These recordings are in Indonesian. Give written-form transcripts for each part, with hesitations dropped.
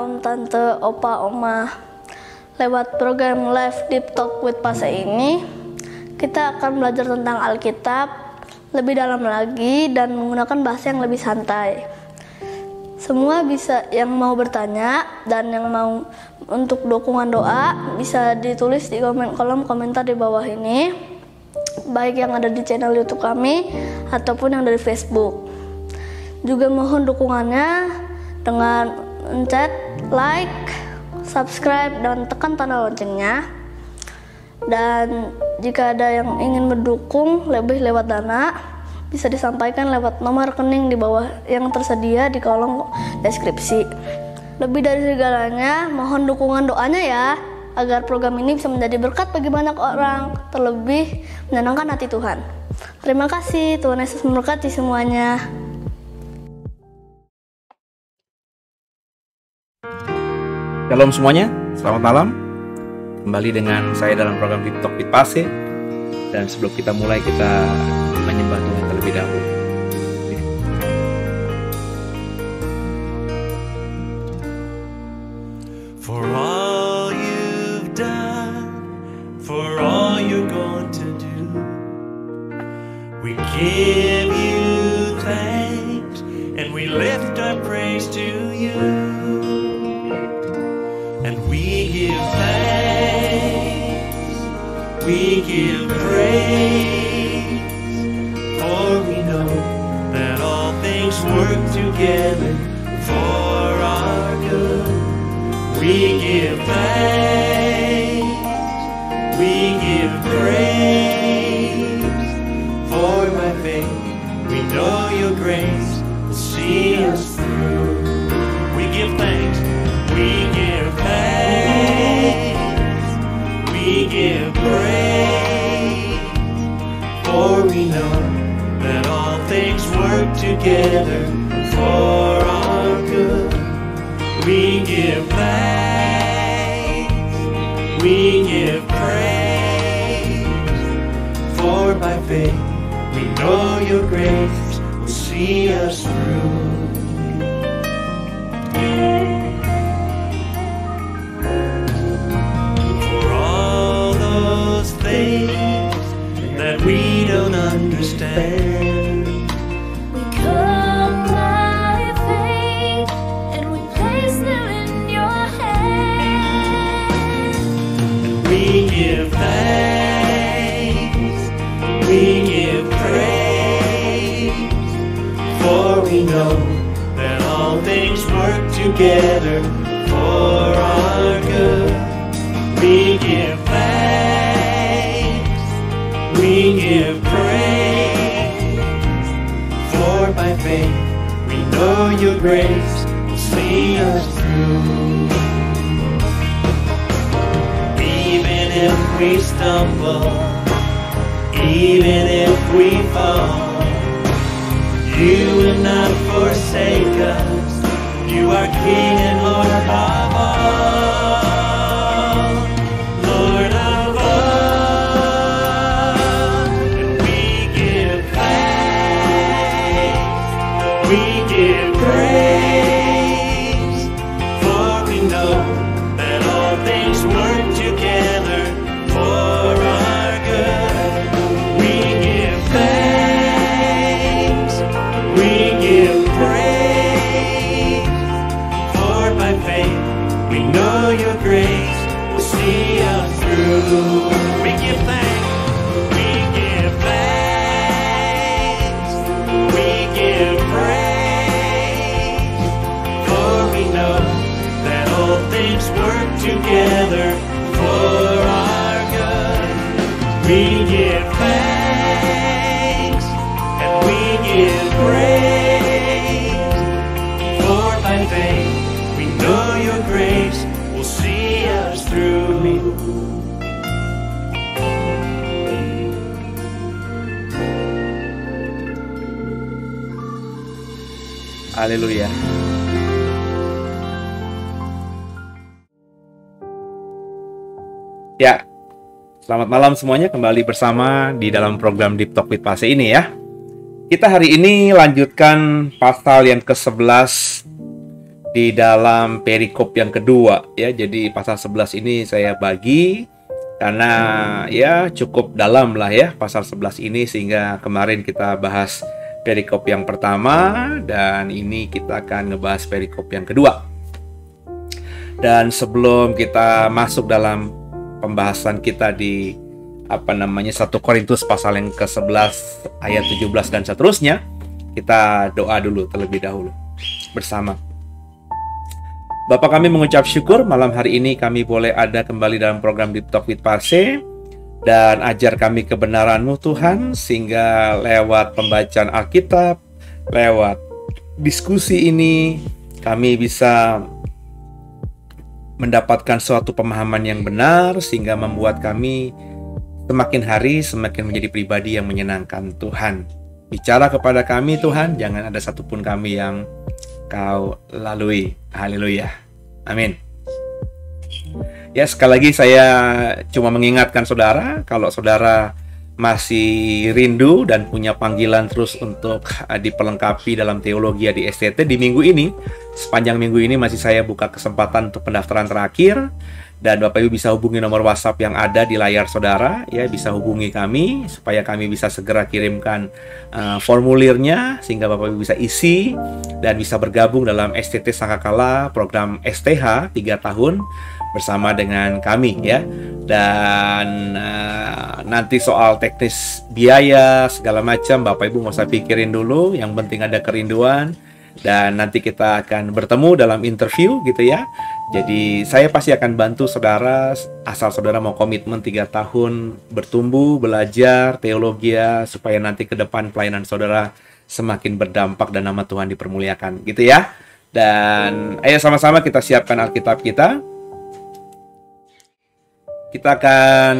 om, tante, opa, oma. Lewat program Live Deep Talk with Pase ini, kita akan belajar tentang Alkitab lebih dalam lagi dan menggunakan bahasa yang lebih santai. Semua bisa yang mau bertanya dan yang mau untuk dukungan doa bisa ditulis di kolom komentar di bawah ini, baik yang ada di channel YouTube kami ataupun yang dari Facebook. Juga mohon dukungannya dengan mencet like, subscribe, dan tekan tanda loncengnya. Dan jika ada yang ingin mendukung lebih lewat dana, bisa disampaikan lewat nomor rekening di bawah yang tersedia di kolom deskripsi. Lebih dari segalanya, mohon dukungan doanya ya, agar program ini bisa menjadi berkat bagi banyak orang, terlebih menyenangkan hati Tuhan. Terima kasih, Tuhan Yesus memberkati semuanya. Shalom semuanya, selamat malam. Kembali dengan saya dalam program Deep Talk with Pase. Dan sebelum kita mulai, kita menyembah Tuhan terlebih dahulu. For all you've done, for all you're going to do, we give you thanks and we lift our praise to you. And we give thanks, we give praise, for we know that all things work together for our good. We give thanks, we give praise, for by faith we know your grace will see us through. We give thanks, we give thanks, we give praise, for we know that all things work together for our good. We give thanks, we give praise, for by faith we know your grace will see us through. That we don't understand, we come by faith and we place them in your hand. We give thanks, we give praise, for we know that all things work together for our good. We give thanks, we give praise, for by faith we know your grace will see us through. Even if we stumble, even if we fall, you will not forsake us. You are King and Lord of all. Lord of all. And we give thanks, we give praise, for we know that all things work together for our good. We give thanks, we give praise, for by faith we know your grace will see us through. We give thanks, we give thanks, we give praise, for we know that all things work together for our good. We give thanks and we give praise, for by faith we know your grace will see us through. Haleluya. Ya, selamat malam semuanya, kembali bersama di dalam program Deep Talk with Pase ini ya. Kita hari ini lanjutkan pasal yang ke-11 di dalam perikop yang kedua ya. Jadi pasal 11 ini saya bagi karena ya cukup dalam lah ya pasal 11 ini, sehingga kemarin kita bahas perikop yang pertama dan ini kita akan ngebahas perikop yang kedua. Dan sebelum kita masuk dalam pembahasan kita di 1 Korintus pasal yang ke-11 ayat 17 dan seterusnya, kita doa dulu terlebih dahulu bersama. Bapa, kami mengucap syukur malam hari ini kami boleh ada kembali dalam program Deep Talk with Parse, dan ajar kami kebenaran-Mu Tuhan, sehingga lewat pembacaan Alkitab, lewat diskusi ini kami bisa mendapatkan suatu pemahaman yang benar, sehingga membuat kami semakin hari semakin menjadi pribadi yang menyenangkan Tuhan. Bicara kepada kami Tuhan, jangan ada satupun kami yang Kau lalui. Haleluya. Amin. Ya, sekali lagi saya cuma mengingatkan saudara, kalau saudara masih rindu dan punya panggilan terus untuk diperlengkapi dalam teologi di STT di minggu ini, sepanjang minggu ini masih saya buka kesempatan untuk pendaftaran terakhir, dan Bapak Ibu bisa hubungi nomor WhatsApp yang ada di layar saudara ya, bisa hubungi kami supaya kami bisa segera kirimkan formulirnya, sehingga Bapak Ibu bisa isi dan bisa bergabung dalam STT Sangkakala program STH 3 tahun bersama dengan kami ya. Dan nanti soal teknis biaya segala macam Bapak Ibu nggak usah pikirin dulu, yang penting ada kerinduan, dan nanti kita akan bertemu dalam interview gitu ya. Jadi saya pasti akan bantu saudara asal saudara mau komitmen 3 tahun bertumbuh, belajar teologi ya, supaya nanti ke depan pelayanan saudara semakin berdampak dan nama Tuhan dipermuliakan gitu ya. Dan ayo sama-sama kita siapkan Alkitab kita. Kita akan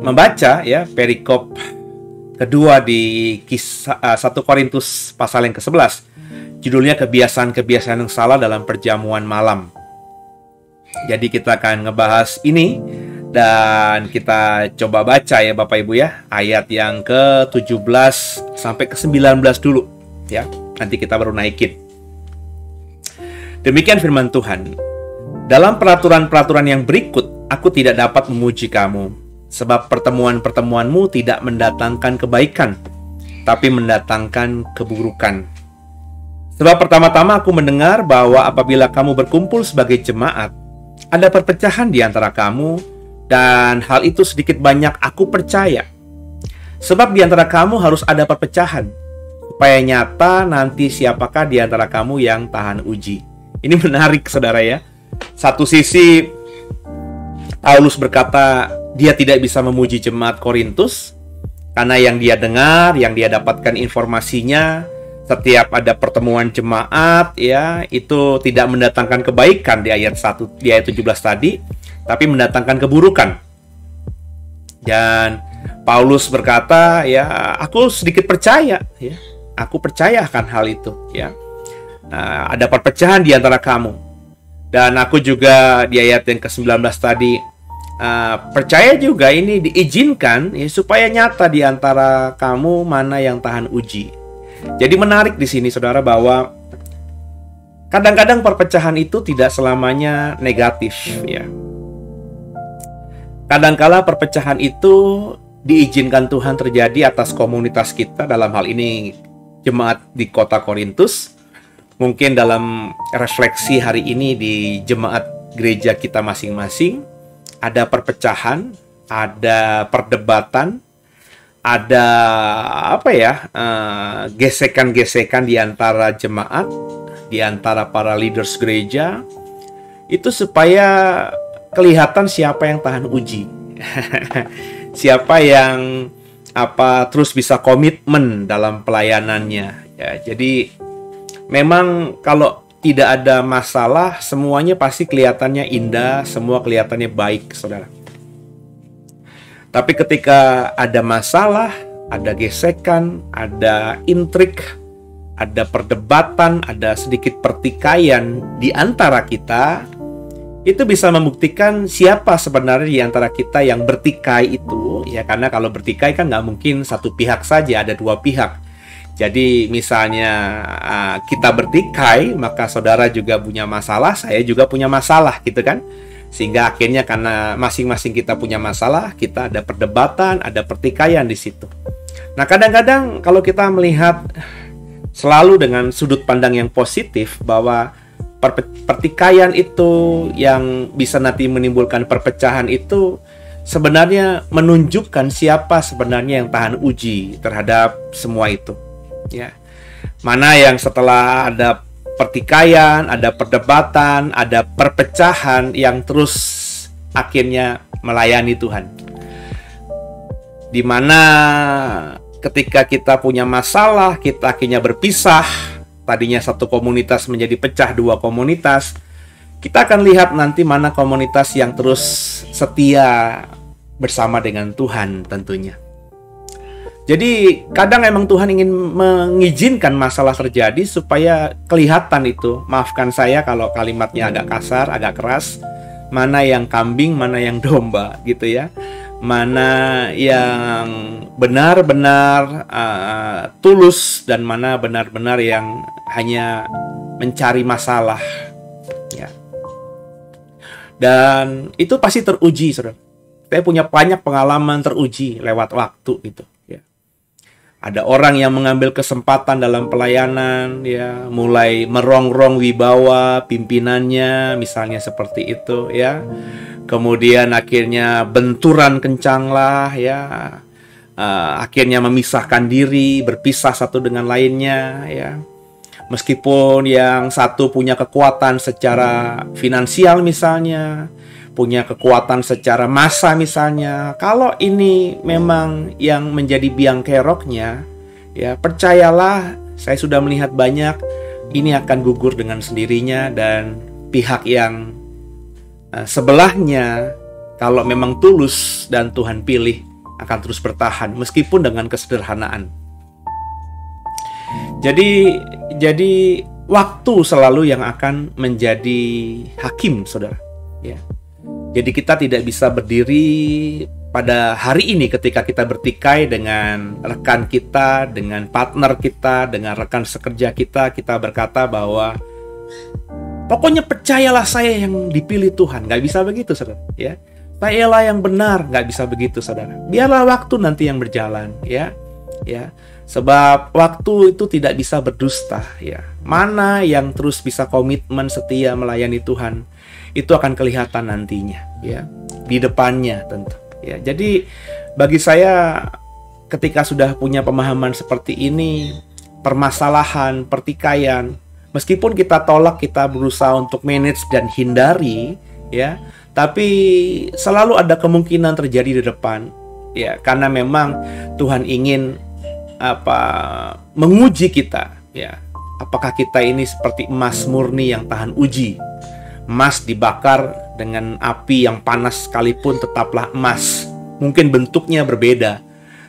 membaca ya perikop kedua di kisah 1 Korintus pasal yang ke-11. Judulnya kebiasaan-kebiasaan yang salah dalam perjamuan malam. Jadi kita akan ngebahas ini, dan kita coba baca ya Bapak Ibu ya, ayat yang ke-17 sampai ke-19 dulu ya. Nanti kita baru naikin. Demikian firman Tuhan. Dalam peraturan-peraturan yang berikut, aku tidak dapat memuji kamu, sebab pertemuan-pertemuanmu tidak mendatangkan kebaikan, tapi mendatangkan keburukan. Sebab pertama-tama aku mendengar bahwa apabila kamu berkumpul sebagai jemaat, ada perpecahan di antara kamu, dan hal itu sedikit banyak aku percaya. Sebab di antara kamu harus ada perpecahan, supaya nyata nanti siapakah di antara kamu yang tahan uji. Ini menarik saudara ya. Satu sisi Paulus berkata dia tidak bisa memuji jemaat Korintus karena yang dia dengar, yang dia dapatkan informasinya, setiap ada pertemuan jemaat ya, itu tidak mendatangkan kebaikan di ayat 1, di ayat 17 tadi, tapi mendatangkan keburukan. Dan Paulus berkata ya, aku sedikit percaya ya. Aku percaya akan hal itu ya. Ada perpecahan di antara kamu. Dan aku juga di ayat yang ke-19 tadi percaya juga ini diizinkan ya, supaya nyata di antara kamu mana yang tahan uji. Jadi menarik di sini saudara, bahwa kadang-kadang perpecahan itu tidak selamanya negatif ya. Kadangkala perpecahan itu diizinkan Tuhan terjadi atas komunitas kita, dalam hal ini jemaat di kota Korintus. Mungkin dalam refleksi hari ini di jemaat gereja kita masing-masing, ada perpecahan, ada perdebatan, ada gesekan-gesekan di antara jemaat, di antara para leaders gereja, itu supaya kelihatan siapa yang tahan uji. Siapa yang terus bisa komitmen dalam pelayanannya ya. Jadi memang kalau tidak ada masalah, semuanya pasti kelihatannya indah, semua kelihatannya baik, saudara. Tapi ketika ada masalah, ada gesekan, ada intrik, ada perdebatan, ada sedikit pertikaian di antara kita, itu bisa membuktikan siapa sebenarnya di antara kita yang bertikai itu. Ya, karena kalau bertikai kan nggak mungkin satu pihak saja, ada dua pihak. Jadi misalnya kita bertikai, maka saudara juga punya masalah, saya juga punya masalah gitu kan. Sehingga akhirnya karena masing-masing kita punya masalah, kita ada perdebatan, ada pertikaian di situ. Nah, kadang-kadang kalau kita melihat selalu dengan sudut pandang yang positif bahwa pertikaian itu yang bisa nanti menimbulkan perpecahan itu sebenarnya menunjukkan siapa sebenarnya yang tahan uji terhadap semua itu. Ya, mana yang setelah ada pertikaian, ada perdebatan, ada perpecahan yang terus akhirnya melayani Tuhan. Di mana ketika kita punya masalah, kita akhirnya berpisah, tadinya satu komunitas menjadi pecah dua komunitas, kita akan lihat nanti mana komunitas yang terus setia bersama dengan Tuhan tentunya. Jadi kadang emang Tuhan ingin mengizinkan masalah terjadi supaya kelihatan itu. Maafkan saya kalau kalimatnya agak kasar, agak keras. Mana yang kambing, mana yang domba gitu ya. Mana yang benar-benar tulus dan mana benar-benar yang hanya mencari masalah. Ya. Dan itu pasti teruji, saudara. Saya punya banyak pengalaman teruji lewat waktu gitu. Ada orang yang mengambil kesempatan dalam pelayanan, ya, mulai merongrong wibawa pimpinannya, misalnya seperti itu, ya. Kemudian akhirnya benturan kencang lah, ya. Akhirnya memisahkan diri, berpisah satu dengan lainnya, ya. Meskipun yang satu punya kekuatan secara finansial misalnya, punya kekuatan secara massa misalnya, kalau ini memang yang menjadi biang keroknya, ya percayalah, saya sudah melihat banyak, ini akan gugur dengan sendirinya dan pihak yang sebelahnya, kalau memang tulus dan Tuhan pilih, akan terus bertahan meskipun dengan kesederhanaan. Jadi waktu selalu yang akan menjadi hakim, saudara. Ya. Jadi kita tidak bisa berdiri pada hari ini ketika kita bertikai dengan rekan kita, dengan partner kita, dengan rekan sekerja kita, kita berkata bahwa pokoknya percayalah saya yang dipilih Tuhan. Nggak bisa begitu, saudara. Ya, sayalah yang benar. Nggak bisa begitu, saudara. Biarlah waktu nanti yang berjalan. Ya. Sebab waktu itu tidak bisa berdusta. Ya. Mana yang terus bisa komitmen setia melayani Tuhan, itu akan kelihatan nantinya, ya, di depannya tentu. Ya, jadi bagi saya ketika sudah punya pemahaman seperti ini, permasalahan, pertikaian, meskipun kita tolak, kita berusaha untuk manage dan hindari, ya, tapi selalu ada kemungkinan terjadi di depan, ya, karena memang Tuhan ingin menguji kita, ya, apakah kita ini seperti emas murni yang tahan uji. Emas dibakar dengan api yang panas sekalipun tetaplah emas. Mungkin bentuknya berbeda.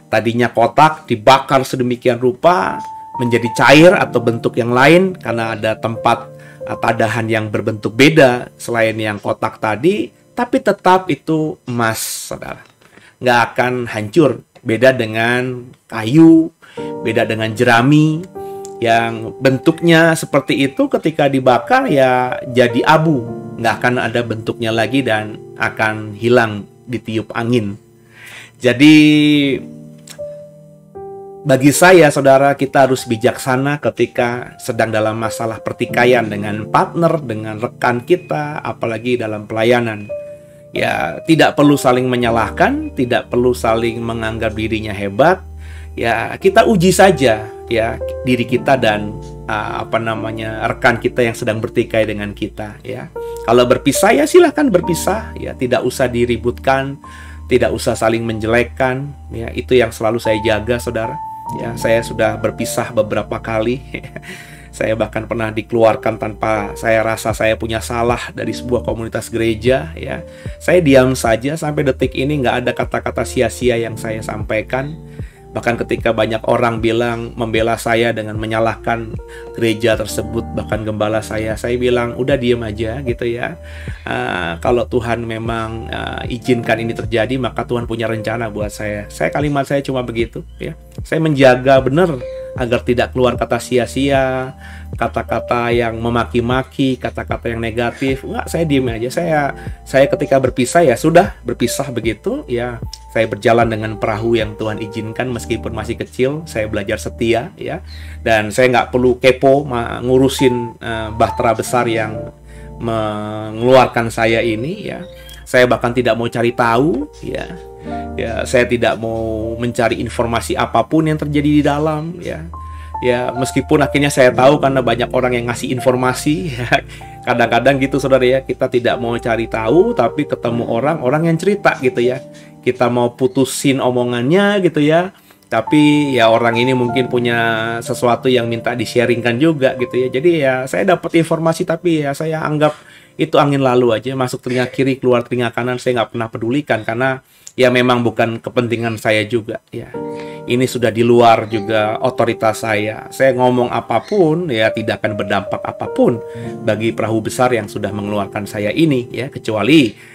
Tadinya kotak dibakar sedemikian rupa menjadi cair atau bentuk yang lain karena ada tempat tadahan yang berbentuk beda selain yang kotak tadi, tapi tetap itu emas, saudara. Nggak akan hancur. Beda dengan kayu, beda dengan jerami yang bentuknya seperti itu, ketika dibakar ya jadi abu, nggak akan ada bentuknya lagi dan akan hilang ditiup angin. Jadi bagi saya, saudara, kita harus bijaksana ketika sedang dalam masalah pertikaian dengan partner, dengan rekan kita, apalagi dalam pelayanan. Ya, tidak perlu saling menyalahkan, tidak perlu saling menganggap dirinya hebat. Ya, kita uji saja, ya, diri kita dan rekan kita yang sedang bertikai dengan kita, ya. Kalau berpisah ya silahkan berpisah, ya, tidak usah diributkan, tidak usah saling menjelekkan, ya. Itu yang selalu saya jaga, saudara. Ya, saya sudah berpisah beberapa kali. Saya bahkan pernah dikeluarkan tanpa saya rasa saya punya salah dari sebuah komunitas gereja, ya. Saya diam saja sampai detik ini, nggak ada kata-kata sia-sia yang saya sampaikan. Bahkan ketika banyak orang bilang membela saya dengan menyalahkan gereja tersebut, bahkan gembala saya bilang udah diem aja gitu ya. Kalau Tuhan memang izinkan ini terjadi, maka Tuhan punya rencana buat saya. Kalimat saya cuma begitu, ya. Saya menjaga benar agar tidak keluar kata sia-sia, kata-kata yang memaki-maki, kata-kata yang negatif. Enggak, saya diem aja. Saya ketika berpisah ya sudah berpisah begitu ya. Saya berjalan dengan perahu yang Tuhan izinkan meskipun masih kecil. Saya belajar setia ya. Dan saya nggak perlu kepo ngurusin bahtera besar yang mengeluarkan saya ini ya. Saya bahkan tidak mau cari tahu ya. Ya, saya tidak mau mencari informasi apapun yang terjadi di dalam ya. Ya, meskipun akhirnya saya tahu karena banyak orang yang ngasih informasi ya. Kadang-kadang gitu saudara ya, kita tidak mau cari tahu tapi ketemu orang yang cerita gitu ya. Kita mau putusin omongannya gitu ya. Tapi ya orang ini mungkin punya sesuatu yang minta di-sharingkan juga gitu ya. Jadi ya saya dapat informasi tapi ya saya anggap itu angin lalu aja, masuk telinga kiri, keluar telinga kanan, saya nggak pernah pedulikan karena ya memang bukan kepentingan saya juga ya. Ini sudah di luar juga otoritas saya. Saya ngomong apapun ya tidak akan berdampak apapun bagi perahu besar yang sudah mengeluarkan saya ini ya, kecuali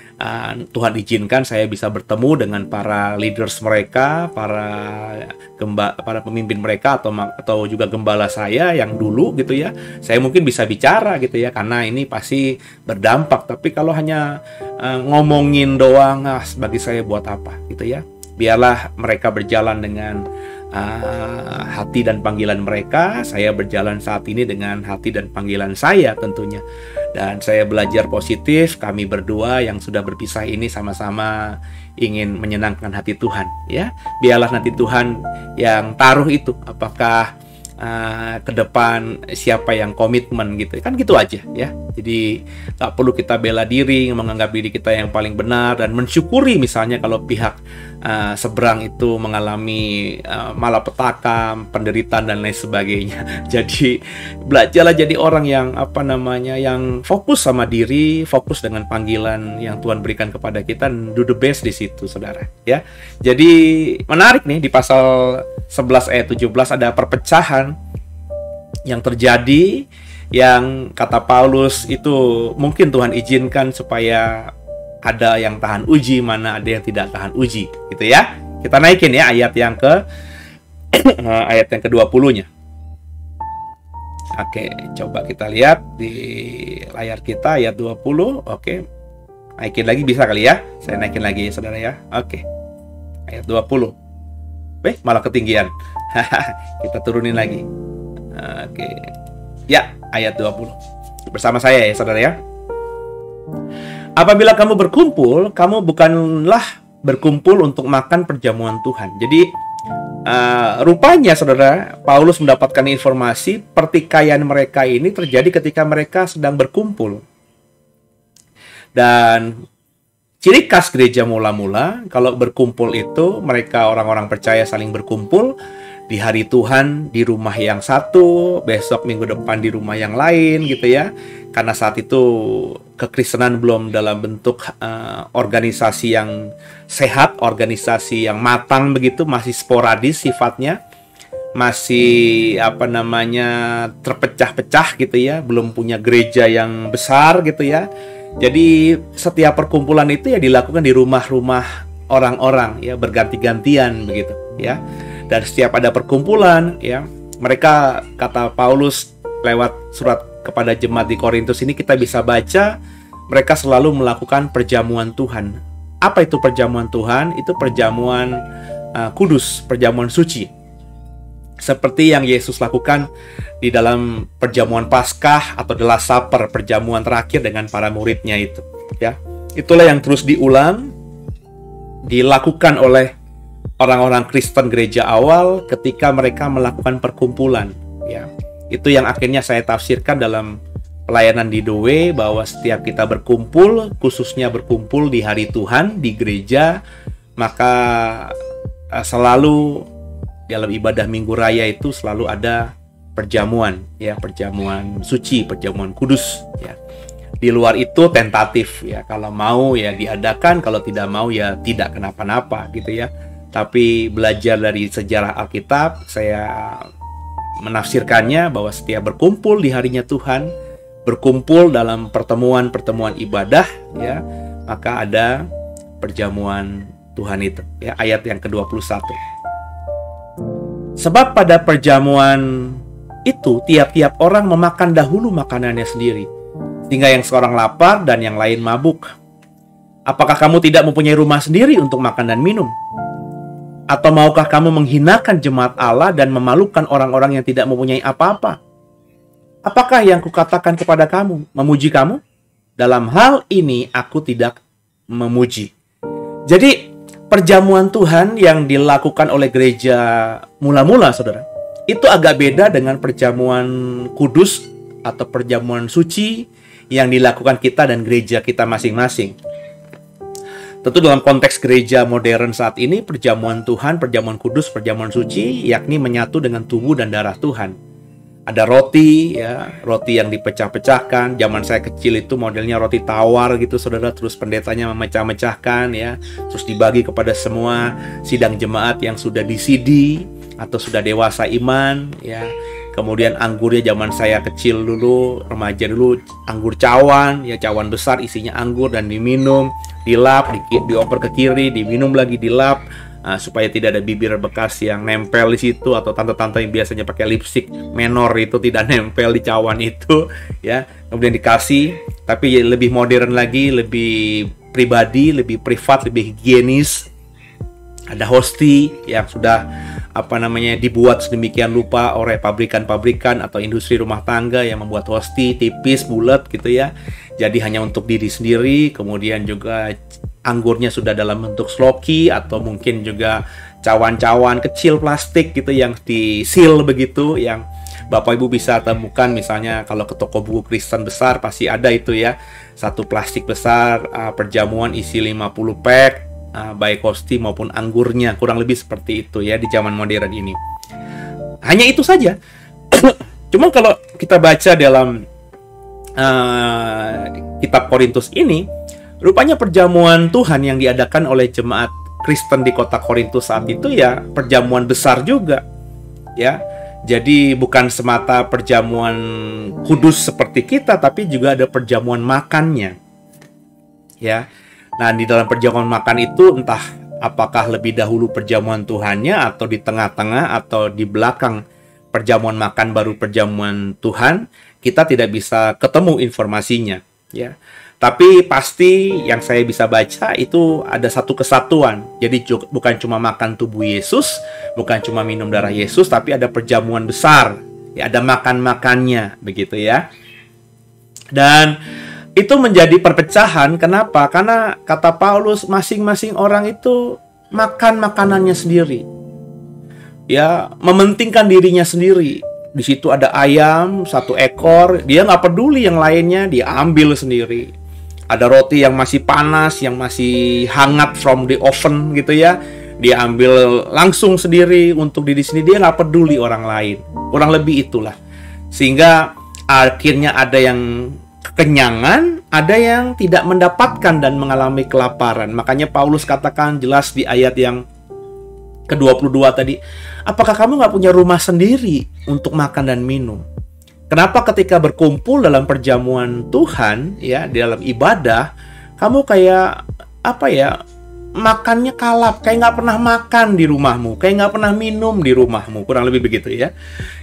Tuhan izinkan saya bisa bertemu dengan para leaders mereka, para pemimpin mereka atau juga gembala saya yang dulu gitu ya. Saya mungkin bisa bicara gitu ya karena ini pasti berdampak. Tapi kalau hanya ngomongin doang, bagi saya buat apa gitu ya. Biarlah mereka berjalan dengan hati dan panggilan mereka. Saya berjalan saat ini dengan hati dan panggilan saya tentunya. Dan saya belajar positif. Kami berdua yang sudah berpisah ini sama-sama ingin menyenangkan hati Tuhan ya. Biarlah nanti Tuhan yang taruh itu, apakah ke depan siapa yang komitmen gitu kan, gitu aja ya. Jadi nggak perlu kita bela diri menganggap diri kita yang paling benar dan mensyukuri misalnya kalau pihak seberang itu mengalami malapetaka, penderitaan dan lain sebagainya. Jadi belajarlah jadi orang yang yang fokus sama diri, fokus dengan panggilan yang Tuhan berikan kepada kita, dan do the best di situ saudara ya. Jadi menarik nih, di pasal 11 ayat 17 ada perpecahan yang terjadi, yang kata Paulus itu mungkin Tuhan izinkan supaya ada yang tahan uji, mana ada yang tidak tahan uji gitu ya. Kita naikin ya ayat yang ke-20-nya. Oke, coba kita lihat di layar kita ayat 20. Oke. Naikin lagi bisa kali ya? Saya naikin lagi ya saudara ya. Oke. Ayat 20. Malah ketinggian. Kita turunin lagi. Oke. Ya, ayat 20. Bersama saya ya saudara ya. Apabila kamu berkumpul, kamu bukanlah berkumpul untuk makan perjamuan Tuhan. Jadi rupanya saudara, Paulus mendapatkan informasi pertikaian mereka ini terjadi ketika mereka sedang berkumpul. Dan ciri khas gereja mula-mula, kalau berkumpul itu mereka orang-orang percaya saling berkumpul di hari Tuhan di rumah yang satu, besok minggu depan di rumah yang lain gitu ya. Karena saat itu kekristenan belum dalam bentuk organisasi yang sehat, organisasi yang matang begitu, masih sporadis sifatnya, masih terpecah-pecah gitu ya, belum punya gereja yang besar gitu ya. Jadi setiap perkumpulan itu ya dilakukan di rumah-rumah orang-orang ya, berganti-gantian begitu ya. Dan setiap ada perkumpulan ya, mereka, kata Paulus lewat surat kepada jemaat di Korintus ini kita bisa baca, mereka selalu melakukan perjamuan Tuhan. Apa itu perjamuan Tuhan? Itu perjamuan kudus, perjamuan suci. Seperti yang Yesus lakukan di dalam perjamuan Paskah atau The Last Supper, perjamuan terakhir dengan para muridnya itu ya. Itulah yang terus diulang, dilakukan oleh orang-orang Kristen gereja awal ketika mereka melakukan perkumpulan ya. Itu yang akhirnya saya tafsirkan dalam pelayanan di The Way, bahwa setiap kita berkumpul, khususnya berkumpul di hari Tuhan di gereja, maka selalu dalam ibadah Minggu Raya itu selalu ada perjamuan ya, perjamuan suci, perjamuan kudus ya. Di luar itu tentatif ya, kalau mau ya diadakan, kalau tidak mau ya tidak kenapa-napa gitu ya. Tapi belajar dari sejarah Alkitab, saya menafsirkannya bahwa setiap berkumpul di harinya Tuhan, berkumpul dalam pertemuan-pertemuan ibadah ya, maka ada perjamuan Tuhan itu ya. Ayat yang ke-21. Sebab pada perjamuan itu tiap-tiap orang memakan dahulu makanannya sendiri, sehingga yang seorang lapar dan yang lain mabuk. Apakah kamu tidak mempunyai rumah sendiri untuk makan dan minum? Atau maukah kamu menghinakan jemaat Allah dan memalukan orang-orang yang tidak mempunyai apa-apa? Apakah yang kukatakan kepada kamu? Memuji kamu? Dalam hal ini aku tidak memuji. Jadi perjamuan Tuhan yang dilakukan oleh gereja mula-mula, saudara, itu agak beda dengan perjamuan kudus atau perjamuan suci yang dilakukan kita dan gereja kita masing-masing. Tentu dalam konteks gereja modern saat ini, perjamuan Tuhan, perjamuan kudus, perjamuan suci, yakni menyatu dengan tubuh dan darah Tuhan. Ada roti, ya, roti yang dipecah-pecahkan. Zaman saya kecil itu modelnya roti tawar gitu, saudara. Terus pendetanya memecah-mecahkan, ya, terus dibagi kepada semua sidang jemaat yang sudah disidi atau sudah dewasa iman, ya. Kemudian anggurnya zaman saya kecil dulu, remaja dulu, anggur cawan, ya, cawan besar isinya anggur dan diminum, dilap, dioper ke kiri, diminum lagi, dilap, supaya tidak ada bibir bekas yang nempel di situ, atau tante-tante yang biasanya pakai lipstick menor itu tidak nempel di cawan itu, ya. Kemudian dikasih, tapi lebih modern lagi, lebih pribadi, lebih privat, lebih higienis. Ada hosti yang sudah dibuat sedemikian rupa oleh pabrikan-pabrikan atau industri rumah tangga yang membuat hosti tipis, bulat gitu ya. Jadi hanya untuk diri sendiri. Kemudian juga anggurnya sudah dalam bentuk sloki atau mungkin juga cawan-cawan kecil plastik gitu yang di-seal begitu, yang Bapak Ibu bisa temukan misalnya kalau ke toko buku Kristen besar pasti ada itu ya. Satu plastik besar, perjamuan isi 50 pack, baik hosti maupun anggurnya, kurang lebih seperti itu ya di zaman modern ini. Hanya itu saja. Cuma kalau kita baca dalam kitab Korintus ini, rupanya perjamuan Tuhan yang diadakan oleh jemaat Kristen di kota Korintus saat itu ya perjamuan besar juga, ya. Jadi bukan semata perjamuan kudus seperti kita, tapi juga ada perjamuan makannya, ya. Nah, di dalam perjamuan makan itu entah apakah lebih dahulu perjamuan Tuhannya atau di tengah-tengah atau di belakang perjamuan makan baru perjamuan Tuhan, kita tidak bisa ketemu informasinya, ya. Tapi pasti yang saya bisa baca itu ada satu kesatuan. Jadi bukan cuma makan tubuh Yesus, bukan cuma minum darah Yesus, tapi ada perjamuan besar, ya, ada makan-makannya begitu ya. Dan itu menjadi perpecahan. Kenapa? Karena kata Paulus, masing-masing orang itu makan makanannya sendiri, ya, mementingkan dirinya sendiri. Di situ ada ayam 1 ekor, dia nggak peduli yang lainnya, dia ambil sendiri. Ada roti yang masih panas, yang masih hangat from the oven gitu ya, dia ambil langsung sendiri untuk diri sendiri, dia nggak peduli orang lain. Kurang lebih itulah. Sehingga akhirnya ada yang kekenyangan, ada yang tidak mendapatkan dan mengalami kelaparan. Makanya Paulus katakan jelas di ayat yang ke-22 tadi, apakah kamu nggak punya rumah sendiri untuk makan dan minum? Kenapa ketika berkumpul dalam perjamuan Tuhan, ya, di dalam ibadah, kamu kayak makannya kalap, kayak nggak pernah makan di rumahmu, kayak nggak pernah minum di rumahmu, kurang lebih begitu ya.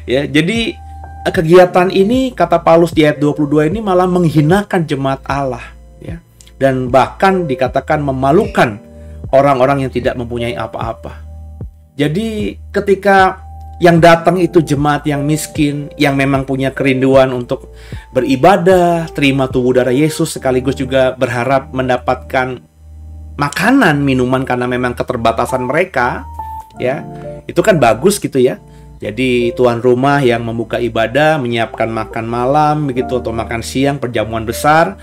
Ya, jadi kegiatan ini, kata Paulus di ayat 22 ini, malah menghinakan jemaat Allah, ya, dan bahkan dikatakan memalukan orang-orang yang tidak mempunyai apa-apa. Jadi ketika yang datang itu jemaat yang miskin, yang memang punya kerinduan untuk beribadah, terima tubuh darah Yesus, sekaligus juga berharap mendapatkan makanan, minuman karena memang keterbatasan mereka, ya, itu kan bagus gitu ya. Jadi tuan rumah yang membuka ibadah, menyiapkan makan malam begitu atau makan siang, perjamuan besar,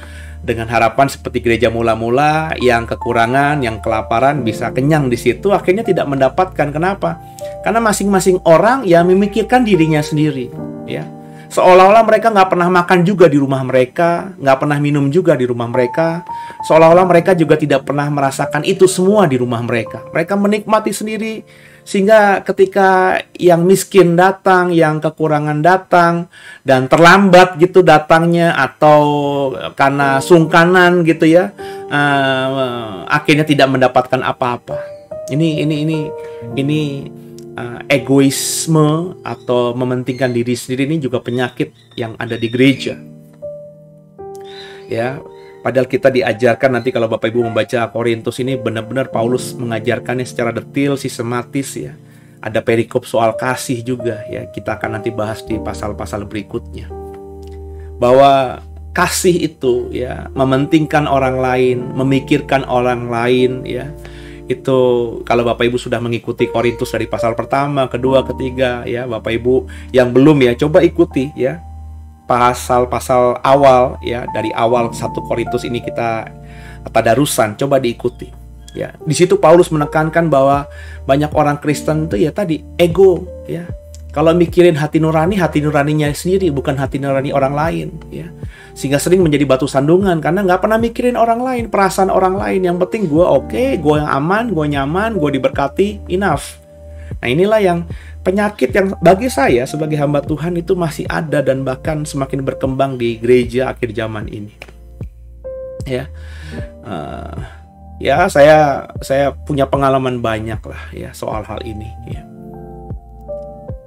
dengan harapan seperti gereja mula-mula yang kekurangan, yang kelaparan bisa kenyang di situ, akhirnya tidak mendapatkan. Kenapa? Karena masing-masing orang yang memikirkan dirinya sendiri, ya. Seolah-olah mereka nggak pernah makan juga di rumah mereka, nggak pernah minum juga di rumah mereka. Seolah-olah mereka juga tidak pernah merasakan itu semua di rumah mereka. Mereka menikmati sendiri, sehingga ketika yang miskin datang, yang kekurangan datang, dan terlambat gitu datangnya, atau karena sungkanan gitu ya, akhirnya tidak mendapatkan apa-apa. Ini egoisme atau mementingkan diri sendiri ini juga penyakit yang ada di gereja. Ya, padahal kita diajarkan nanti kalau Bapak Ibu membaca Korintus ini benar-benar Paulus mengajarkannya secara detail, sistematis ya. Ada perikop soal kasih juga ya. Kita akan nanti bahas di pasal-pasal berikutnya. Bahwa kasih itu ya, mementingkan orang lain, memikirkan orang lain ya. Itu kalau Bapak Ibu sudah mengikuti Korintus dari pasal pertama, kedua, ketiga ya, Bapak Ibu yang belum ya, coba ikuti ya. Pasal-pasal awal ya, dari awal 1 Korintus ini kita tadarusan, coba diikuti. Ya, di situ Paulus menekankan bahwa banyak orang Kristen itu ya tadi ego ya. Kalau mikirin hati nuraninya sendiri, bukan hati nurani orang lain ya. Sehingga sering menjadi batu sandungan karena nggak pernah mikirin orang lain, perasaan orang lain. Yang penting gue oke, gue yang aman, gue nyaman, gue diberkati, enough. Nah, inilah yang penyakit yang bagi saya sebagai hamba Tuhan itu masih ada dan bahkan semakin berkembang di gereja akhir zaman ini. Ya. Ya, saya punya pengalaman banyak lah ya soal hal ini ya.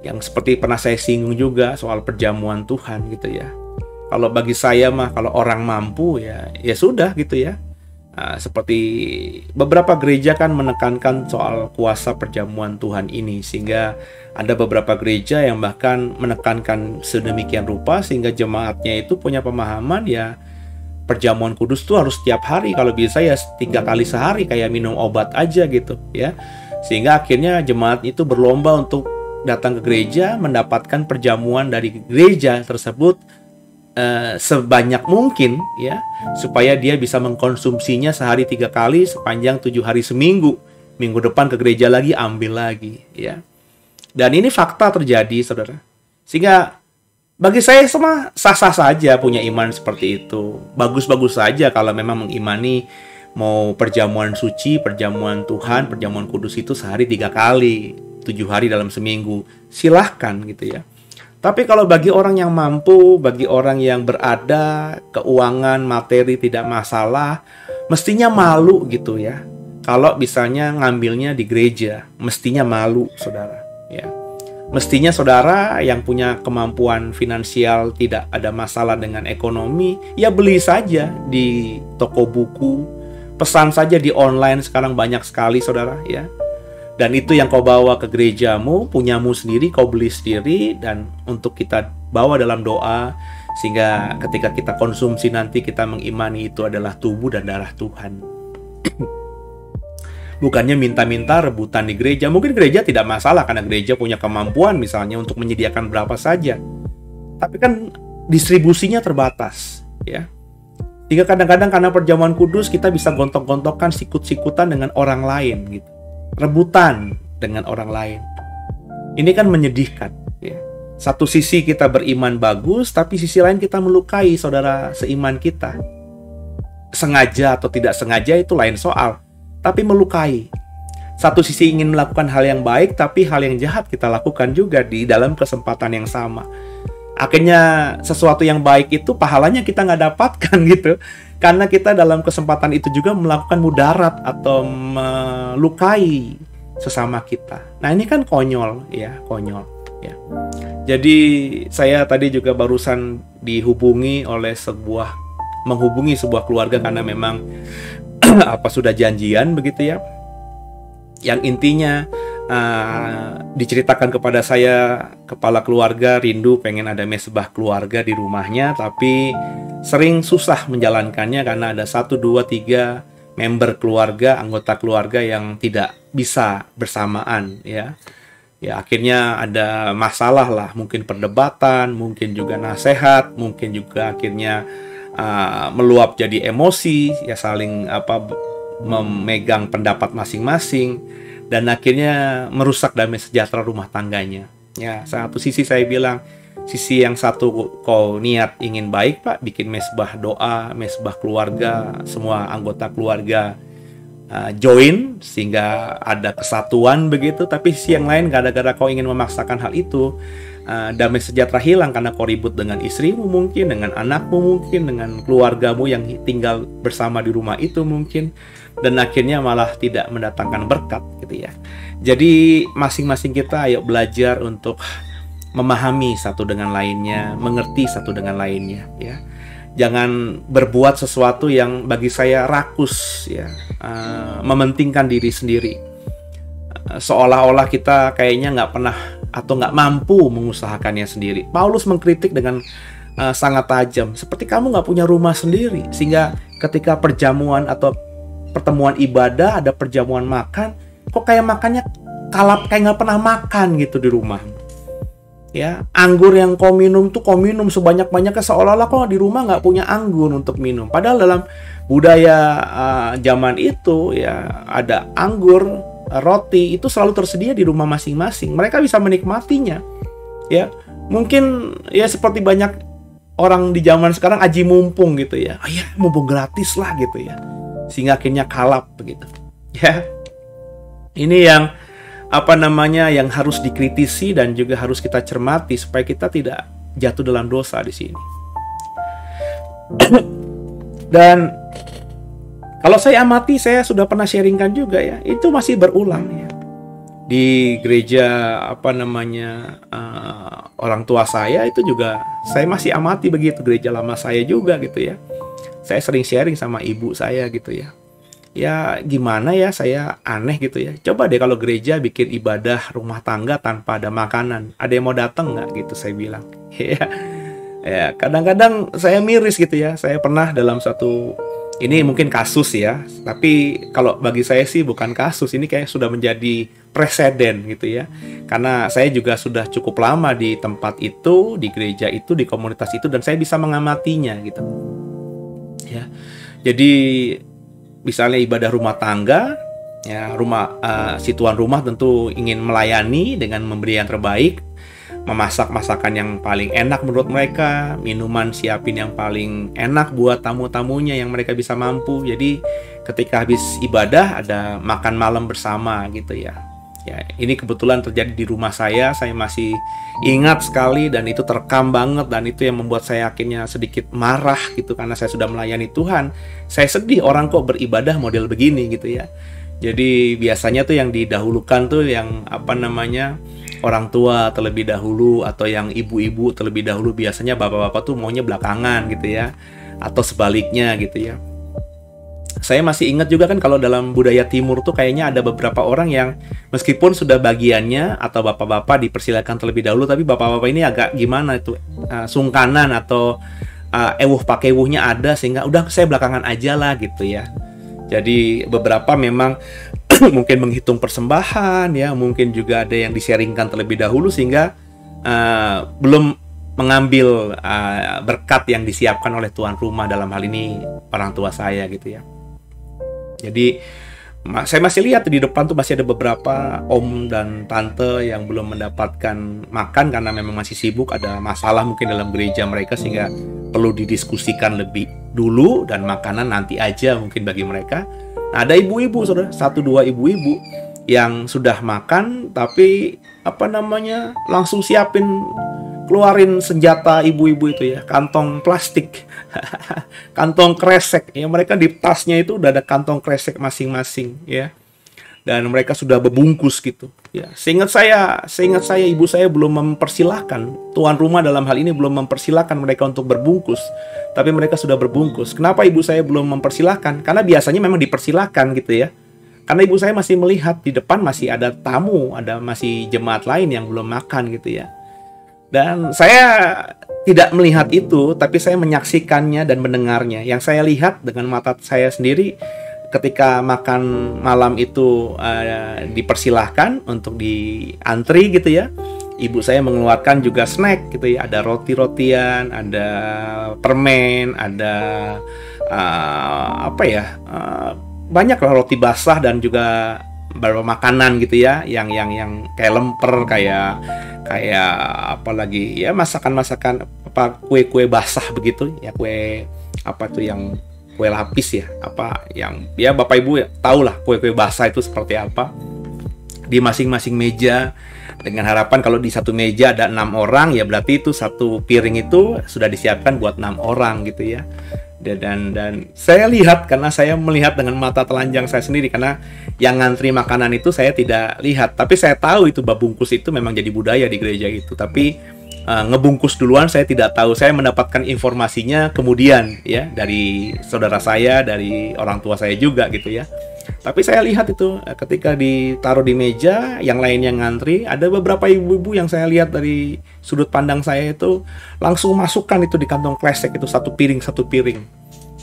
Yang seperti pernah saya singgung juga soal perjamuan Tuhan gitu ya. Kalau bagi saya mah kalau orang mampu ya sudah gitu ya. Seperti beberapa gereja kan menekankan soal kuasa perjamuan Tuhan ini, sehingga ada beberapa gereja yang bahkan menekankan sedemikian rupa sehingga jemaatnya itu punya pemahaman ya perjamuan kudus tuh harus setiap hari, kalau bisa ya 3 kali sehari kayak minum obat aja gitu ya. Sehingga akhirnya jemaat itu berlomba untuk datang ke gereja mendapatkan perjamuan dari gereja tersebut sebanyak mungkin ya, supaya dia bisa mengkonsumsinya sehari 3 kali sepanjang 7 hari seminggu. Minggu depan ke gereja lagi ambil lagi ya. Dan ini fakta terjadi saudara. Sehingga bagi saya semua sah-sah saja punya iman seperti itu. Bagus-bagus saja kalau memang mengimani mau perjamuan suci, perjamuan Tuhan, perjamuan kudus itu sehari 3 kali, 7 hari dalam seminggu. Silahkan gitu ya. Tapi kalau bagi orang yang mampu, bagi orang yang berada, keuangan, materi tidak masalah, mestinya malu gitu ya. Kalau misalnya ngambilnya di gereja, mestinya malu saudara ya. Mestinya saudara yang punya kemampuan finansial, tidak ada masalah dengan ekonomi, ya beli saja di toko buku, pesan saja di online, sekarang banyak sekali saudara ya. Dan itu yang kau bawa ke gerejamu, punyamu sendiri, kau beli sendiri, dan untuk kita bawa dalam doa, sehingga ketika kita konsumsi nanti kita mengimani itu adalah tubuh dan darah Tuhan. Bukannya minta-minta rebutan di gereja. Mungkin gereja tidak masalah karena gereja punya kemampuan misalnya untuk menyediakan berapa saja. Tapi kan distribusinya terbatas ya. Sehingga kadang-kadang karena perjamuan kudus kita bisa gontok-gontokan, sikut-sikutan dengan orang lain gitu. Rebutan dengan orang lain. Ini kan menyedihkan ya. Satu sisi kita beriman bagus, tapi sisi lain kita melukai saudara seiman kita. Sengaja atau tidak sengaja itu lain soal. Tapi melukai. Satu sisi ingin melakukan hal yang baik, tapi hal yang jahat kita lakukan juga di dalam kesempatan yang sama. Akhirnya sesuatu yang baik itu pahalanya kita nggak dapatkan gitu. Karena kita dalam kesempatan itu juga melakukan mudarat atau melukai sesama kita. Nah ini kan konyol ya, konyol ya. Jadi saya tadi juga barusan menghubungi sebuah keluarga karena memang sudah janjian begitu ya. Yang intinya diceritakan kepada saya, kepala keluarga rindu pengen ada mesbah keluarga di rumahnya, tapi sering susah menjalankannya karena ada 1, 2, 3 member keluarga, anggota keluarga yang tidak bisa bersamaan ya. Ya akhirnya ada masalah lah, mungkin perdebatan, mungkin juga nasihat, mungkin juga akhirnya meluap jadi emosi, ya saling memegang pendapat masing-masing, dan akhirnya merusak damai sejahtera rumah tangganya. Ya, satu sisi saya bilang, sisi yang satu kau niat ingin baik Pak, bikin mesbah doa, mesbah keluarga, semua anggota keluarga join sehingga ada kesatuan begitu. Tapi sisi yang lain, gara-gara kau ingin memaksakan hal itu, damai sejahtera hilang karena kau ribut dengan istrimu mungkin, dengan anakmu mungkin, dengan keluargamu yang tinggal bersama di rumah itu mungkin, dan akhirnya malah tidak mendatangkan berkat gitu ya. Jadi masing-masing kita ayo belajar untuk memahami satu dengan lainnya, mengerti satu dengan lainnya ya. Jangan berbuat sesuatu yang bagi saya rakus ya, mementingkan diri sendiri. Seolah-olah kita kayaknya nggak pernah atau nggak mampu mengusahakannya sendiri. Paulus mengkritik dengan sangat tajam, seperti kamu nggak punya rumah sendiri, sehingga ketika perjamuan atau pertemuan ibadah, ada perjamuan makan, kok kayak makannya kalap, kayak nggak pernah makan gitu di rumah. Ya, anggur yang kau minum tuh kau minum sebanyak-banyaknya, seolah-olah kau di rumah nggak punya anggur untuk minum. Padahal dalam budaya zaman itu ya, ada anggur, roti itu selalu tersedia di rumah masing-masing. Mereka bisa menikmatinya. Ya, mungkin ya seperti banyak orang di zaman sekarang aji mumpung gitu ya. Oh ya, mumpung gratis lah gitu ya. Sehingga akhirnya kalap begitu. Ya. Ini yang yang harus dikritisi dan juga harus kita cermati supaya kita tidak jatuh dalam dosa di sini. Dan kalau saya amati, saya sudah pernah sharingkan juga ya, itu masih berulang ya. Di gereja orang tua saya itu juga saya masih amati begitu, gereja lama saya juga gitu ya. Saya sering sharing sama ibu saya gitu ya. Ya gimana ya, saya aneh gitu ya. Coba deh kalau gereja bikin ibadah rumah tangga tanpa ada makanan, ada yang mau datang nggak gitu, saya bilang. Ya kadang-kadang saya miris gitu ya. Saya pernah dalam satu, ini mungkin kasus ya, tapi kalau bagi saya sih bukan kasus, ini kayak sudah menjadi preseden gitu ya. Karena saya juga sudah cukup lama di tempat itu, di gereja itu, di komunitas itu, dan saya bisa mengamatinya gitu. Ya, jadi misalnya ibadah rumah tangga, ya si tuan rumah tentu ingin melayani dengan memberi yang terbaik, memasak masakan yang paling enak menurut mereka, minuman siapin yang paling enak buat tamu-tamunya yang mereka bisa mampu. Jadi ketika habis ibadah ada makan malam bersama gitu ya. Ya, ini kebetulan terjadi di rumah saya masih ingat sekali, dan itu terekam banget, dan itu yang membuat saya akhirnya sedikit marah gitu, karena saya sudah melayani Tuhan. Saya sedih orang kok beribadah model begini gitu ya. Jadi biasanya tuh yang didahulukan tuh yang orang tua terlebih dahulu, atau yang ibu-ibu terlebih dahulu. Biasanya bapak-bapak tuh maunya belakangan gitu ya, atau sebaliknya gitu ya. Saya masih ingat juga kan, kalau dalam budaya timur tuh kayaknya ada beberapa orang yang meskipun sudah bagiannya atau bapak-bapak dipersilakan terlebih dahulu, tapi bapak-bapak ini agak gimana itu, sungkanan atau pakewuhnya ada, sehingga udah saya belakangan aja lah gitu ya. Jadi beberapa memang mungkin menghitung persembahan ya, mungkin juga ada yang di-sharingkan terlebih dahulu, sehingga belum mengambil berkat yang disiapkan oleh tuan rumah, dalam hal ini orang tua saya gitu ya. Jadi saya masih lihat di depan tuh masih ada beberapa om dan tante yang belum mendapatkan makan karena memang masih sibuk, ada masalah mungkin dalam gereja mereka, sehingga perlu didiskusikan lebih dulu, dan makanan nanti aja mungkin bagi mereka. Nah, ada ibu-ibu, saudara, 1-2 ibu-ibu yang sudah makan, tapi langsung keluarin senjata ibu-ibu itu ya, kantong plastik, kantong kresek ya. Mereka di tasnya itu udah ada kantong kresek masing-masing ya, dan mereka sudah berbungkus gitu ya. Seingat saya ibu saya belum mempersilahkan, tuan rumah dalam hal ini belum mempersilahkan mereka untuk berbungkus, tapi mereka sudah berbungkus. Kenapa ibu saya belum mempersilahkan? Karena biasanya memang dipersilahkan gitu ya. Karena ibu saya masih melihat di depan masih ada tamu, masih jemaat lain yang belum makan gitu ya. Dan saya tidak melihat itu, tapi saya menyaksikannya dan mendengarnya. Yang saya lihat dengan mata saya sendiri, ketika makan malam itu dipersilahkan untuk diantri gitu ya, ibu saya mengeluarkan juga snack gitu ya. Ada roti-rotian, ada permen, ada banyak lah, roti basah, dan juga beberapa makanan gitu ya, yang kayak lemper, kayak apalagi ya, masakan kue basah begitu ya, kue lapis ya, yang ya Bapak Ibu ya tahu lah kue basah itu seperti apa, di masing-masing meja. Dengan harapan kalau di satu meja ada 6 orang, ya berarti itu satu piring itu sudah disiapkan buat 6 orang gitu ya. Dan saya lihat, karena saya melihat dengan mata telanjang saya sendiri, karena yang ngantri makanan itu saya tidak lihat, tapi saya tahu itu bungkus itu memang jadi budaya di gereja itu. Tapi ngebungkus duluan saya tidak tahu. Saya mendapatkan informasinya kemudian ya, dari saudara saya, dari orang tua saya juga gitu ya. Tapi saya lihat itu ketika ditaruh di meja, yang lain yang ngantri, ada beberapa ibu-ibu yang saya lihat dari sudut pandang saya itu langsung masukkan itu di kantong kresek itu satu piring.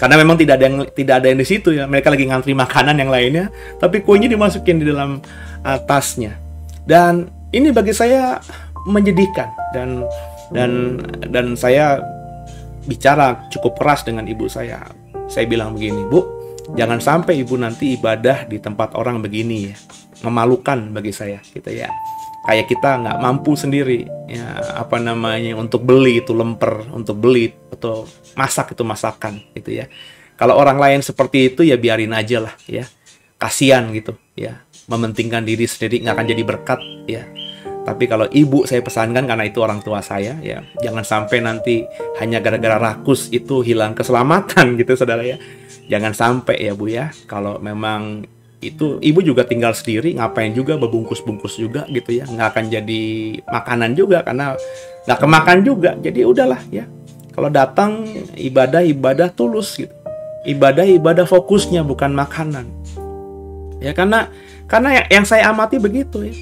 Karena memang tidak ada yang di situ ya. Mereka lagi ngantri makanan yang lainnya, tapi kuenya dimasukin di dalam tasnya. Dan ini bagi saya menyedihkan, dan saya bicara cukup keras dengan ibu saya. Saya bilang begini, Bu, jangan sampai ibu nanti ibadah di tempat orang begini ya, memalukan bagi saya gitu ya. Kayak kita nggak mampu sendiri ya, untuk beli itu lemper, untuk beli atau masak itu masakan gitu ya. Kalau orang lain seperti itu ya biarin aja lah ya, kasihan gitu ya, mementingkan diri sendiri nggak akan jadi berkat ya. Tapi kalau ibu saya pesankan, karena itu orang tua saya ya, jangan sampai nanti hanya gara-gara rakus itu hilang keselamatan gitu saudara ya. Jangan sampai ya Bu ya. Kalau memang itu ibu juga tinggal sendiri, ngapain juga bebungkus-bungkus juga gitu ya, nggak akan jadi makanan juga karena nggak kemakan juga. Jadi udahlah ya, kalau datang ibadah tulus gitu, ibadah fokusnya bukan makanan ya. Karena yang saya amati begitu ya.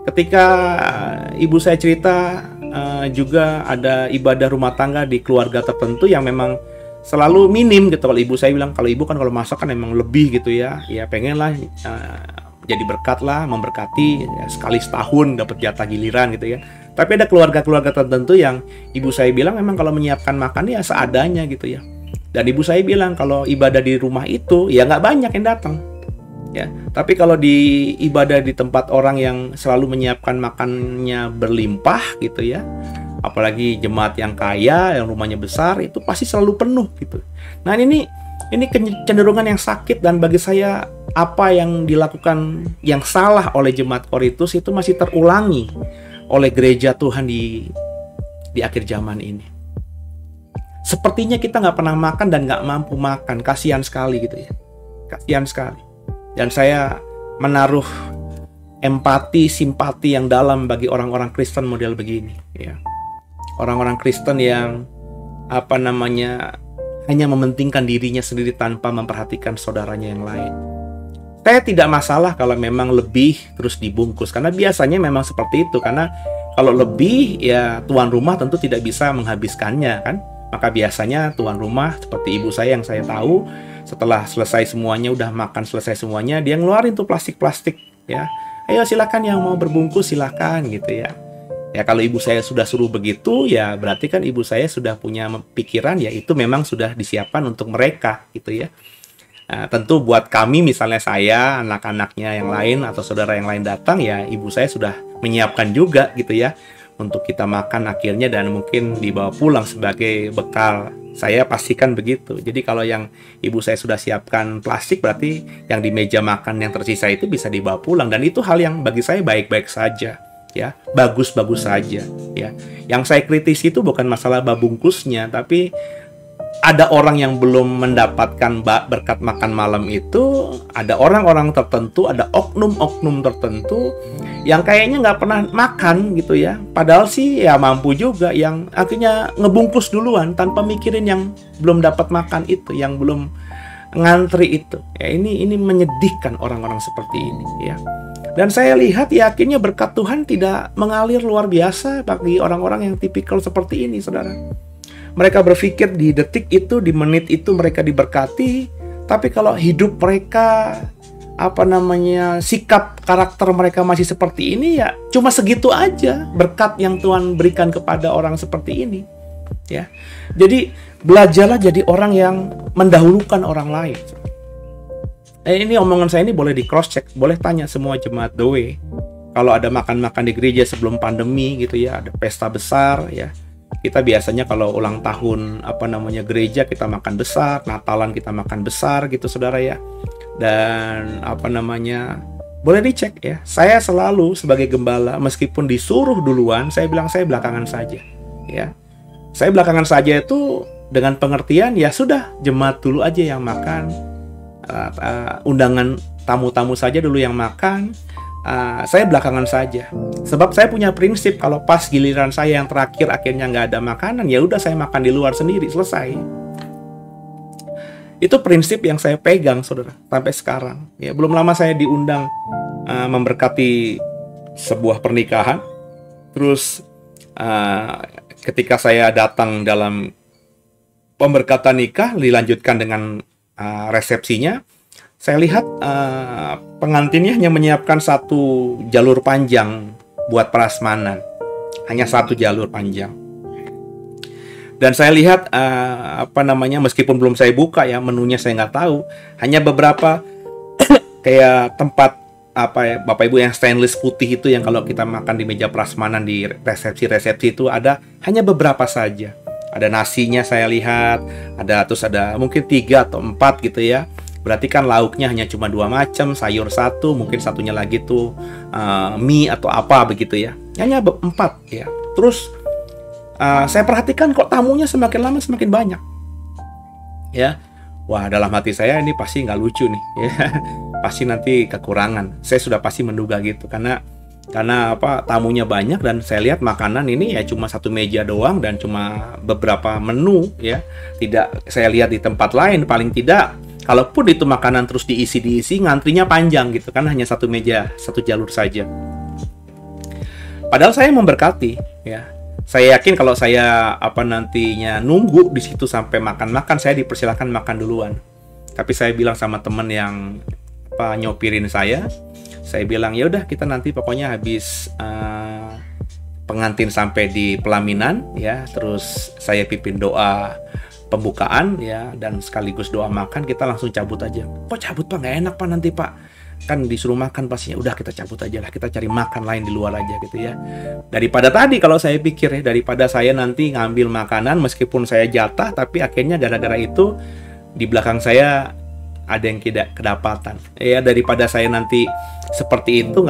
Ketika ibu saya cerita juga ada ibadah rumah tangga di keluarga tertentu yang memang selalu minim gitu. Kalau ibu saya bilang, kalau ibu kan kalau masak kan memang lebih gitu ya, ya pengen lah jadi berkat lah, memberkati ya, sekali setahun dapat jatah giliran gitu ya. Tapi ada keluarga-keluarga tertentu yang ibu saya bilang memang kalau menyiapkan makan ya seadanya gitu ya. Dan ibu saya bilang kalau ibadah di rumah itu ya nggak banyak yang datang ya. Tapi kalau di ibadah di tempat orang yang selalu menyiapkan makannya berlimpah gitu ya, apalagi jemaat yang kaya, yang rumahnya besar, itu pasti selalu penuh gitu. Nah ini kecenderungan yang sakit, dan bagi saya apa yang dilakukan yang salah oleh jemaat Korintus itu masih terulangi oleh gereja Tuhan di akhir zaman ini. Sepertinya kita nggak pernah makan dan nggak mampu makan, kasihan sekali gitu ya, kasihan sekali. Dan saya menaruh empati, simpati yang dalam bagi orang-orang Kristen model begini ya. Orang-orang Kristen yang hanya mementingkan dirinya sendiri tanpa memperhatikan saudaranya yang lain. Saya tidak masalah kalau memang lebih terus dibungkus, karena biasanya memang seperti itu. Karena kalau lebih ya tuan rumah tentu tidak bisa menghabiskannya kan. Maka biasanya tuan rumah seperti ibu saya yang saya tahu, setelah selesai semuanya, udah makan selesai semuanya, dia ngeluarin tuh plastik-plastik ya. Ayo silakan yang mau berbungkus silakan gitu ya. Ya kalau ibu saya sudah suruh begitu ya berarti kan ibu saya sudah punya pikiran ya itu memang sudah disiapkan untuk mereka gitu ya. Nah, tentu buat kami misalnya saya, anak-anaknya yang lain atau saudara yang lain datang ya ibu saya sudah menyiapkan juga gitu ya untuk kita makan akhirnya dan mungkin dibawa pulang sebagai bekal. Saya pastikan begitu. Jadi kalau yang ibu saya sudah siapkan plastik berarti yang di meja makan yang tersisa itu bisa dibawa pulang, dan itu hal yang bagi saya baik-baik saja ya, bagus-bagus saja ya. Yang saya kritisi itu bukan masalah babungkusnya, tapi ada orang yang belum mendapatkan berkat makan malam itu, ada orang-orang tertentu, ada oknum-oknum tertentu yang kayaknya nggak pernah makan gitu ya. Padahal sih ya mampu juga, yang akhirnya ngebungkus duluan tanpa mikirin yang belum dapat makan itu, yang belum ngantri itu. Ya ini menyedihkan orang-orang seperti ini ya. Dan saya lihat ya akhirnya berkat Tuhan tidak mengalir luar biasa bagi orang-orang yang tipikal seperti ini, saudara. Mereka berpikir di detik itu, di menit itu mereka diberkati, tapi kalau hidup mereka, sikap karakter mereka masih seperti ini ya cuma segitu aja berkat yang Tuhan berikan kepada orang seperti ini ya. Jadi belajarlah jadi orang yang mendahulukan orang lain. Ini omongan saya ini boleh di cross check, boleh tanya semua jemaat The Way. Kalau ada makan-makan di gereja sebelum pandemi gitu ya, ada pesta besar ya. Kita biasanya kalau ulang tahun gereja kita makan besar, Natalan kita makan besar gitu saudara ya. Dan boleh dicek ya. Saya selalu sebagai gembala, meskipun disuruh duluan, saya bilang saya belakangan saja. Ya, saya belakangan saja itu dengan pengertian ya sudah, jemaat dulu aja yang makan, undangan tamu-tamu saja dulu yang makan. Saya belakangan saja. Sebab saya punya prinsip kalau pas giliran saya yang terakhir akhirnya nggak ada makanan, ya udah saya makan di luar sendiri, selesai. Itu prinsip yang saya pegang, saudara, sampai sekarang. Ya, belum lama saya diundang memberkati sebuah pernikahan. Terus ketika saya datang dalam pemberkatan nikah, dilanjutkan dengan resepsinya, saya lihat pengantinnya hanya menyiapkan satu jalur panjang buat prasmanan. Hanya satu jalur panjang. Dan saya lihat meskipun belum saya buka ya, menunya saya nggak tahu. Hanya beberapa kayak tempat Bapak Ibu yang stainless putih itu yang kalau kita makan di meja prasmanan di resepsi itu ada hanya beberapa saja. Ada nasinya saya lihat, terus ada mungkin 3 atau 4 gitu ya. Berarti kan lauknya hanya cuma 2 macam, sayur 1, mungkin satunya lagi tuh mie atau apa begitu ya. Hanya 4 ya. Terus saya perhatikan kok tamunya semakin lama semakin banyak. Ya. Wah, dalam hati saya ini pasti nggak lucu nih ya. Pasti nanti kekurangan. Saya sudah pasti menduga gitu karena tamunya banyak dan saya lihat makanan ini ya cuma satu meja doang dan cuma beberapa menu ya. Tidak saya lihat di tempat lain paling tidak kalaupun itu makanan terus diisi ngantrinya panjang gitu kan, hanya satu meja, satu jalur saja. Padahal saya memberkati ya. Saya yakin kalau saya nantinya nunggu di situ sampai makan-makan, saya dipersilakan makan duluan. Tapi saya bilang sama teman yang nyopirin saya bilang ya udah kita nanti pokoknya habis pengantin sampai di pelaminan ya, terus saya pimpin doa pembukaan ya dan sekaligus doa makan, kita langsung cabut aja. Kok cabut Pak? Nggak enak Pak nanti Pak. Kan disuruh makan pastinya. Udah kita cabut aja lah, kita cari makan lain di luar aja gitu ya. Daripada tadi kalau saya pikir ya, daripada saya nanti ngambil makanan meskipun saya jatah, tapi akhirnya gara-gara itu di belakang saya ada yang tidak kedapatan. Ya daripada saya nanti seperti itu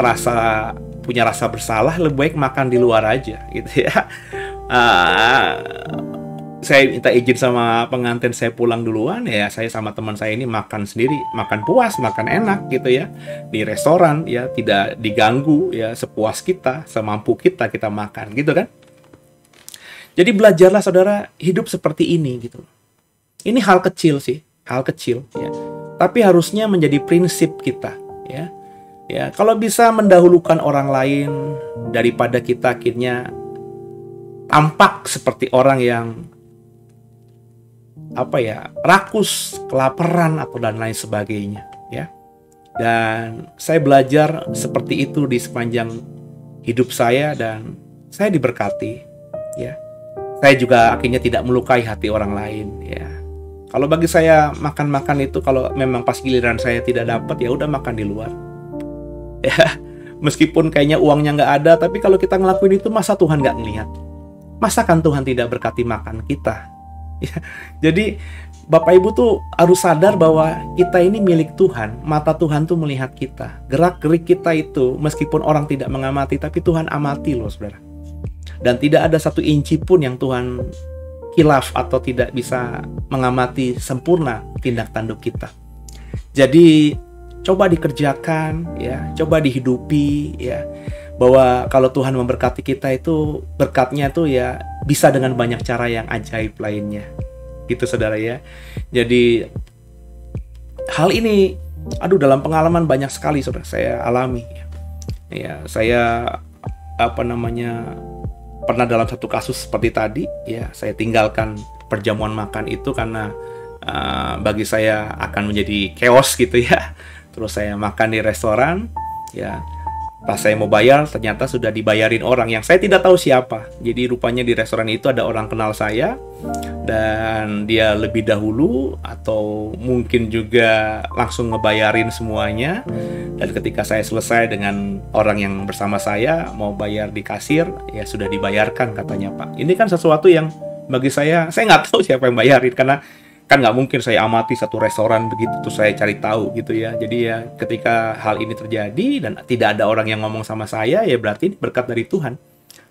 punya rasa bersalah, lebih baik makan di luar aja gitu ya. Saya minta izin sama pengantin, saya pulang duluan ya, saya sama teman saya ini makan sendiri, makan puas, makan enak gitu ya di restoran ya, tidak diganggu ya, sepuas kita, semampu kita makan gitu kan. Jadi belajarlah saudara hidup seperti ini gitu. Ini hal kecil sih, hal kecil ya, tapi harusnya menjadi prinsip kita ya. Ya kalau bisa mendahulukan orang lain daripada kita akhirnya tampak seperti orang yang rakus, kelaparan atau dan lain sebagainya ya. Dan saya belajar seperti itu di sepanjang hidup saya dan saya diberkati ya. Saya juga akhirnya tidak melukai hati orang lain ya. Kalau bagi saya makan-makan itu kalau memang pas giliran saya tidak dapat ya udah makan di luar ya. Meskipun kayaknya uangnya nggak ada, tapi kalau kita ngelakuin itu masa Tuhan nggak ngelihat? Masa kan Tuhan tidak berkati makan kita? Ya, jadi Bapak Ibu tuh harus sadar bahwa kita ini milik Tuhan. Mata Tuhan tuh melihat kita. Gerak-gerik kita itu meskipun orang tidak mengamati, tapi Tuhan amati loh saudara. Dan tidak ada satu inci pun yang Tuhan khilaf atau tidak bisa mengamati sempurna tindak tanduk kita. Jadi coba dikerjakan ya, coba dihidupi ya. Bahwa kalau Tuhan memberkati kita itu berkatnya tuh ya bisa dengan banyak cara yang ajaib lainnya gitu saudara ya. Jadi hal ini dalam pengalaman banyak sekali saudara saya alami ya. Saya pernah dalam satu kasus seperti tadi ya, saya tinggalkan perjamuan makan itu karena bagi saya akan menjadi chaos gitu ya. Terus saya makan di restoran ya. Pas saya mau bayar, ternyata sudah dibayarin orang yang saya tidak tahu siapa. Jadi rupanya di restoran itu ada orang kenal saya dan dia lebih dahulu atau mungkin juga langsung ngebayarin semuanya. Dan ketika saya selesai dengan orang yang bersama saya mau bayar di kasir, ya sudah dibayarkan katanya Pak. Ini kan sesuatu yang bagi saya nggak tahu siapa yang bayarin Kan nggak mungkin saya amati satu restoran begitu terus saya cari tahu gitu ya. Jadi ya ketika hal ini terjadi dan tidak ada orang yang ngomong sama saya, ya berarti ini berkat dari Tuhan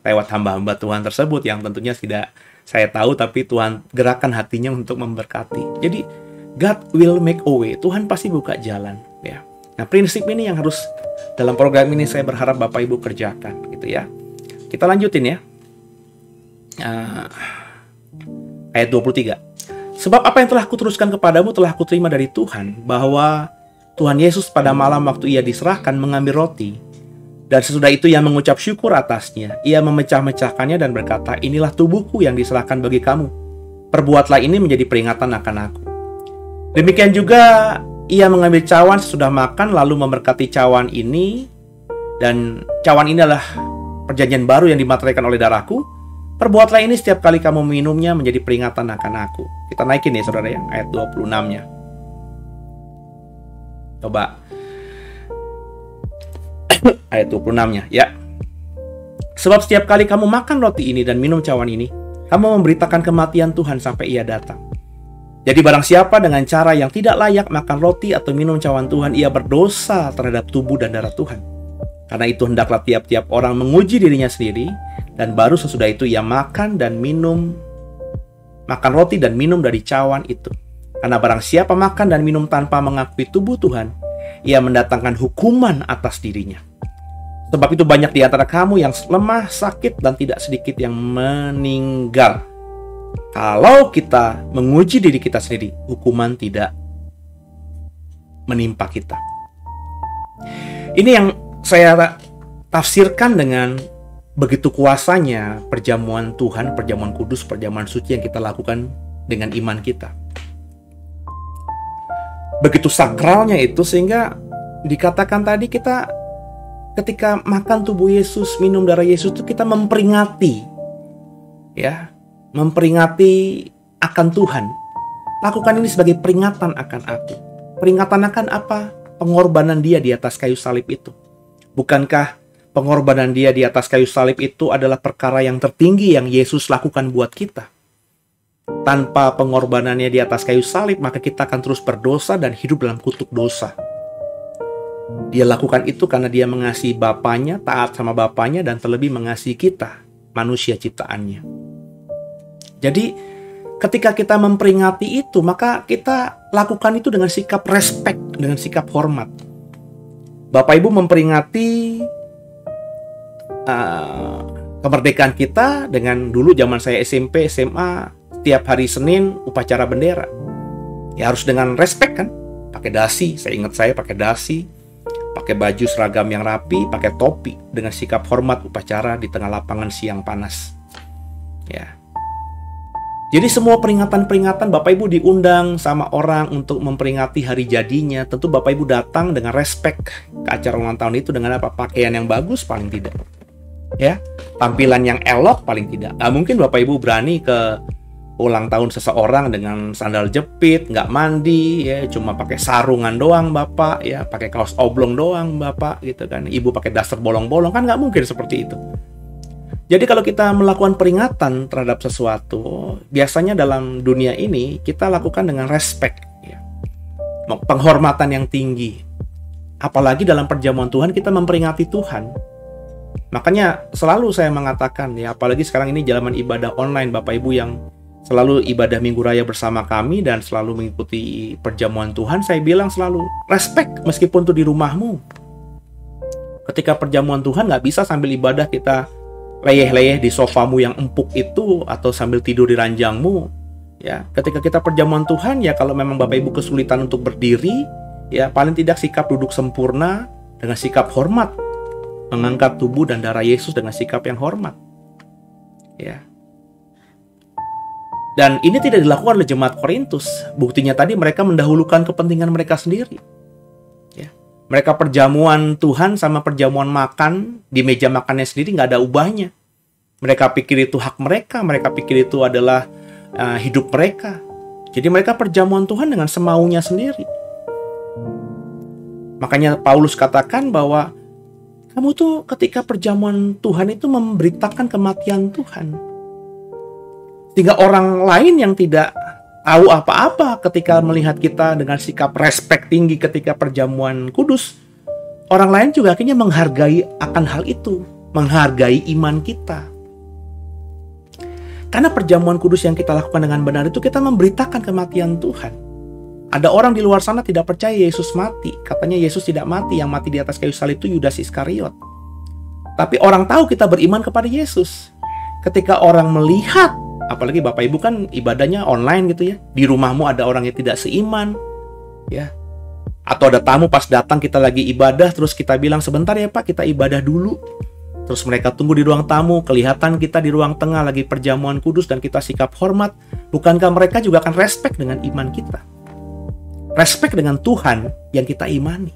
lewat hamba-hamba Tuhan tersebut yang tentunya tidak saya tahu, tapi Tuhan gerakan hatinya untuk memberkati. Jadi God will make a way. Tuhan pasti buka jalan ya. Nah, prinsip ini yang harus dalam program ini saya berharap Bapak Ibu kerjakan gitu ya. Kita lanjutin ya. Ayat 23. Sebab apa yang telah kuteruskan kepadamu telah kuterima dari Tuhan, bahwa Tuhan Yesus pada malam waktu ia diserahkan mengambil roti, dan sesudah itu ia mengucap syukur atasnya, ia memecah-mecahkannya dan berkata, inilah tubuhku yang diserahkan bagi kamu. Perbuatlah ini menjadi peringatan akan aku. Demikian juga ia mengambil cawan sesudah makan, lalu memberkati cawan ini, dan cawan ini adalah perjanjian baru yang dimateraikan oleh darahku. Perbuatlah ini setiap kali kamu minumnya menjadi peringatan akan aku. Kita naikin ya saudara ya, ayat 26-nya. Coba. Ayat 26-nya ya. Sebab setiap kali kamu makan roti ini dan minum cawan ini, kamu memberitakan kematian Tuhan sampai ia datang. Jadi barang siapa dengan cara yang tidak layak makan roti atau minum cawan Tuhan, ia berdosa terhadap tubuh dan darah Tuhan. Karena itu hendaklah tiap-tiap orang menguji dirinya sendiri, dan baru sesudah itu ia makan roti dan minum dari cawan itu. Karena barang siapa makan dan minum tanpa mengakui tubuh Tuhan, ia mendatangkan hukuman atas dirinya. Sebab itu banyak di antara kamu yang lemah, sakit, dan tidak sedikit yang meninggal. Kalau kita menguji diri kita sendiri, hukuman tidak menimpa kita. Ini yang saya tafsirkan dengan begitu kuasanya perjamuan Tuhan, perjamuan kudus, perjamuan suci yang kita lakukan dengan iman kita. Begitu sakralnya itu sehingga dikatakan tadi kita ketika makan tubuh Yesus, minum darah Yesus itu kita memperingati ya, memperingati akan Tuhan. Lakukan ini sebagai peringatan akan aku. Peringatan akan apa? Pengorbanan dia di atas kayu salib itu. Bukankah pengorbanan dia di atas kayu salib itu adalah perkara yang tertinggi yang Yesus lakukan buat kita? Tanpa pengorbanannya di atas kayu salib, maka kita akan terus berdosa dan hidup dalam kutuk dosa. Dia lakukan itu karena dia mengasihi Bapanya, taat sama Bapanya, dan terlebih mengasihi kita, manusia ciptaannya. Jadi, ketika kita memperingati itu, maka kita lakukan itu dengan sikap respect, dengan sikap hormat. Bapak Ibu memperingati kemerdekaan kita dengan dulu zaman saya SMP, SMA, setiap hari Senin upacara bendera. Ya harus dengan respect kan, pakai dasi. Saya ingat saya pakai dasi, pakai baju seragam yang rapi, pakai topi, dengan sikap hormat upacara di tengah lapangan siang panas. Ya. Jadi semua peringatan-peringatan Bapak Ibu diundang sama orang untuk memperingati hari jadinya. Tentu Bapak Ibu datang dengan respect ke acara ulang tahun itu dengan apa? Pakaian yang bagus paling tidak. Ya, tampilan yang elok paling tidak. Nggak mungkin Bapak Ibu berani ke ulang tahun seseorang dengan sandal jepit, nggak mandi, ya cuma pakai sarungan doang Bapak, ya pakai kaos oblong doang Bapak, gitu kan. Ibu pakai daster bolong-bolong, kan nggak mungkin seperti itu. Jadi kalau kita melakukan peringatan terhadap sesuatu, biasanya dalam dunia ini kita lakukan dengan respect, ya. Penghormatan yang tinggi. Apalagi dalam perjamuan Tuhan kita memperingati Tuhan. Makanya selalu saya mengatakan, ya apalagi sekarang ini zaman ibadah online Bapak Ibu yang selalu ibadah Minggu Raya bersama kami dan selalu mengikuti perjamuan Tuhan, saya bilang selalu respect meskipun itu di rumahmu. Ketika perjamuan Tuhan nggak bisa sambil ibadah kita leyeh-leyeh di sofamu yang empuk itu atau sambil tidur di ranjangmu. Ya, ketika kita perjamuan Tuhan, ya kalau memang Bapak Ibu kesulitan untuk berdiri, ya paling tidak sikap duduk sempurna dengan sikap hormat, mengangkat tubuh dan darah Yesus dengan sikap yang hormat. Ya. Dan ini tidak dilakukan oleh jemaat Korintus. Buktinya tadi mereka mendahulukan kepentingan mereka sendiri. Ya. Mereka perjamuan Tuhan sama perjamuan makan di meja makannya sendiri nggak ada ubahnya. Mereka pikir itu hak mereka, mereka pikir itu adalah hidup mereka. Jadi mereka perjamuan Tuhan dengan semaunya sendiri. Makanya Paulus katakan bahwa kamu tuh ketika perjamuan Tuhan itu memberitakan kematian Tuhan. Sehingga orang lain yang tidak tahu apa-apa ketika melihat kita dengan sikap respek tinggi ketika perjamuan kudus, orang lain juga akhirnya menghargai akan hal itu, menghargai iman kita. Karena perjamuan kudus yang kita lakukan dengan benar itu kita memberitakan kematian Tuhan. Ada orang di luar sana tidak percaya Yesus mati. Katanya Yesus tidak mati, yang mati di atas kayu salib itu Yudas Iskariot. Tapi orang tahu kita beriman kepada Yesus. Ketika orang melihat, apalagi Bapak Ibu kan ibadahnya online gitu ya, di rumahmu ada orang yang tidak seiman, ya, atau ada tamu pas datang kita lagi ibadah, terus kita bilang sebentar ya Pak, kita ibadah dulu. Terus mereka tunggu di ruang tamu, kelihatan kita di ruang tengah lagi perjamuan kudus dan kita sikap hormat. Bukankah mereka juga akan respect dengan iman kita? Respect dengan Tuhan yang kita imani.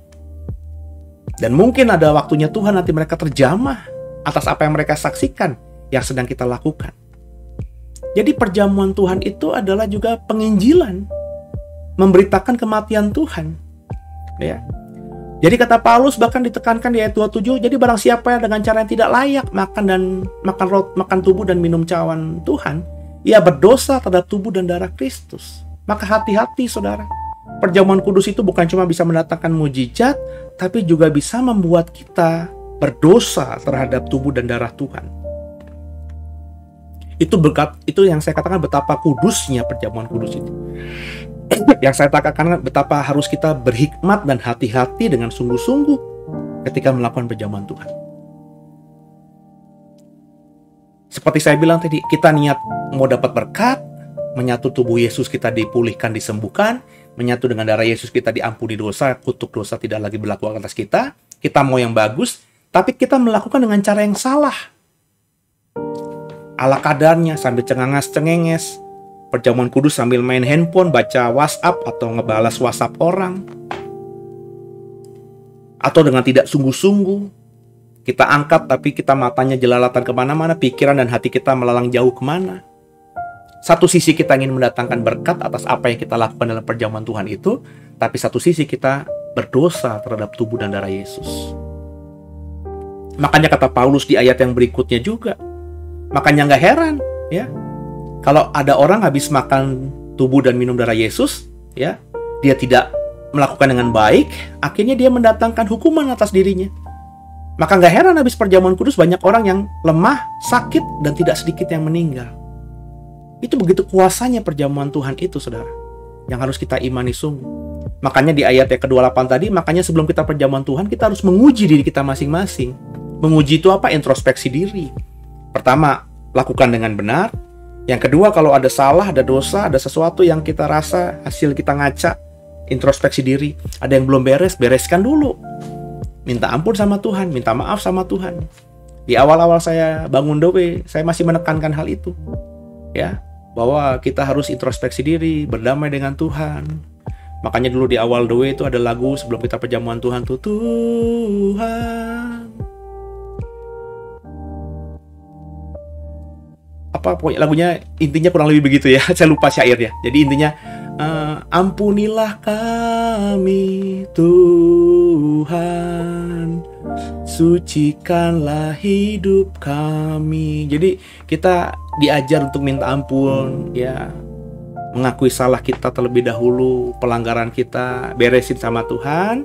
Dan mungkin ada waktunya Tuhan nanti mereka terjamah atas apa yang mereka saksikan yang sedang kita lakukan. Jadi perjamuan Tuhan itu adalah juga penginjilan, memberitakan kematian Tuhan. Ya. Jadi kata Paulus bahkan ditekankan di ayat 27, jadi barang siapa yang dengan cara yang tidak layak makan tubuh dan minum cawan Tuhan, ia berdosa terhadap tubuh dan darah Kristus. Maka hati-hati saudara. Perjamuan kudus itu bukan cuma bisa mendatangkan mujizat, tapi juga bisa membuat kita berdosa terhadap tubuh dan darah Tuhan. Itu yang saya katakan betapa kudusnya perjamuan kudus itu. Yang saya katakan betapa harus kita berhikmat dan hati-hati dengan sungguh-sungguh ketika melakukan perjamuan Tuhan. Seperti saya bilang tadi, kita niat mau dapat berkat, menyatu tubuh Yesus kita dipulihkan, disembuhkan, menyatu dengan darah Yesus kita diampuni dosa, kutuk dosa tidak lagi berlaku atas kita. Kita mau yang bagus, tapi kita melakukan dengan cara yang salah. Ala kadarnya, sambil cengenges, perjamuan kudus sambil main handphone, baca WhatsApp atau ngebalas WhatsApp orang. Atau dengan tidak sungguh-sungguh, kita angkat tapi kita matanya jelalatan kemana-mana, pikiran dan hati kita melalang jauh kemana. Satu sisi kita ingin mendatangkan berkat atas apa yang kita lakukan dalam perjamuan Tuhan itu, tapi satu sisi kita berdosa terhadap tubuh dan darah Yesus. Makanya kata Paulus di ayat yang berikutnya juga, makanya nggak heran ya, kalau ada orang habis makan tubuh dan minum darah Yesus, ya, dia tidak melakukan dengan baik, akhirnya dia mendatangkan hukuman atas dirinya. Maka nggak heran habis perjamuan kudus banyak orang yang lemah, sakit, dan tidak sedikit yang meninggal. Itu begitu kuasanya perjamuan Tuhan itu, saudara, yang harus kita imani sungguh. Makanya di ayat yang ke-28 tadi, makanya sebelum kita perjamuan Tuhan, kita harus menguji diri kita masing-masing. Menguji itu apa? Introspeksi diri. Pertama, lakukan dengan benar. Yang kedua, kalau ada salah, ada dosa, ada sesuatu yang kita rasa hasil kita ngaca, introspeksi diri. Ada yang belum beres, bereskan dulu. Minta ampun sama Tuhan, minta maaf sama Tuhan. Di awal-awal saya bangun doa, saya masih menekankan hal itu. Ya, bahwa kita harus introspeksi diri, berdamai dengan Tuhan. Makanya dulu di awal doa itu ada lagu sebelum kita perjamuan Tuhan tuh, Tuhan. Apa pokoknya lagunya intinya kurang lebih begitu ya. Saya lupa syairnya. Jadi intinya ampunilah kami Tuhan, sucikanlah hidup kami. Jadi kita diajar untuk minta ampun, ya, mengakui salah kita terlebih dahulu, pelanggaran kita beresin sama Tuhan.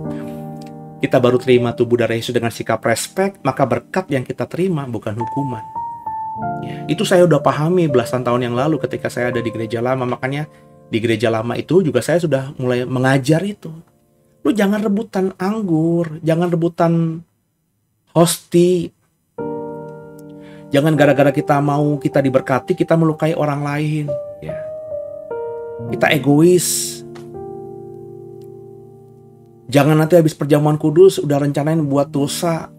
Kita baru terima tubuh darah Yesus dengan sikap respek, maka berkat yang kita terima bukan hukuman. Ya, itu saya udah pahami belasan tahun yang lalu ketika saya ada di gereja lama. Makanya di gereja lama itu juga saya sudah mulai mengajar itu. Lu jangan rebutan anggur, jangan rebutan hosti. Jangan gara-gara kita mau kita diberkati, kita melukai orang lain. Ya. Kita egois. Jangan nanti habis perjamuan kudus udah rencanain buat dosa.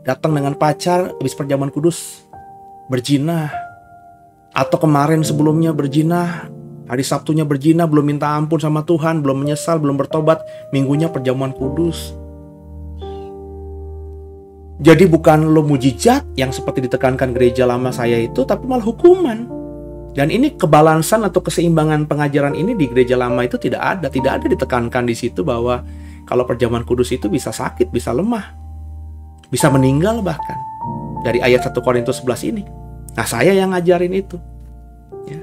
Datang dengan pacar, habis perjamuan kudus berzinah. Atau kemarin sebelumnya berzinah. Hari Sabtunya berzinah, belum minta ampun sama Tuhan, belum menyesal, belum bertobat. Minggunya perjamuan kudus. Jadi bukan lo mujizat yang seperti ditekankan gereja lama saya itu, tapi malah hukuman. Dan ini kebalansan atau keseimbangan pengajaran ini di gereja lama itu tidak ada ditekankan di situ bahwa kalau perjamuan kudus itu bisa sakit, bisa lemah, bisa meninggal bahkan. Dari ayat 1 Korintus 11 ini. Nah, saya yang ngajarin itu. Ya.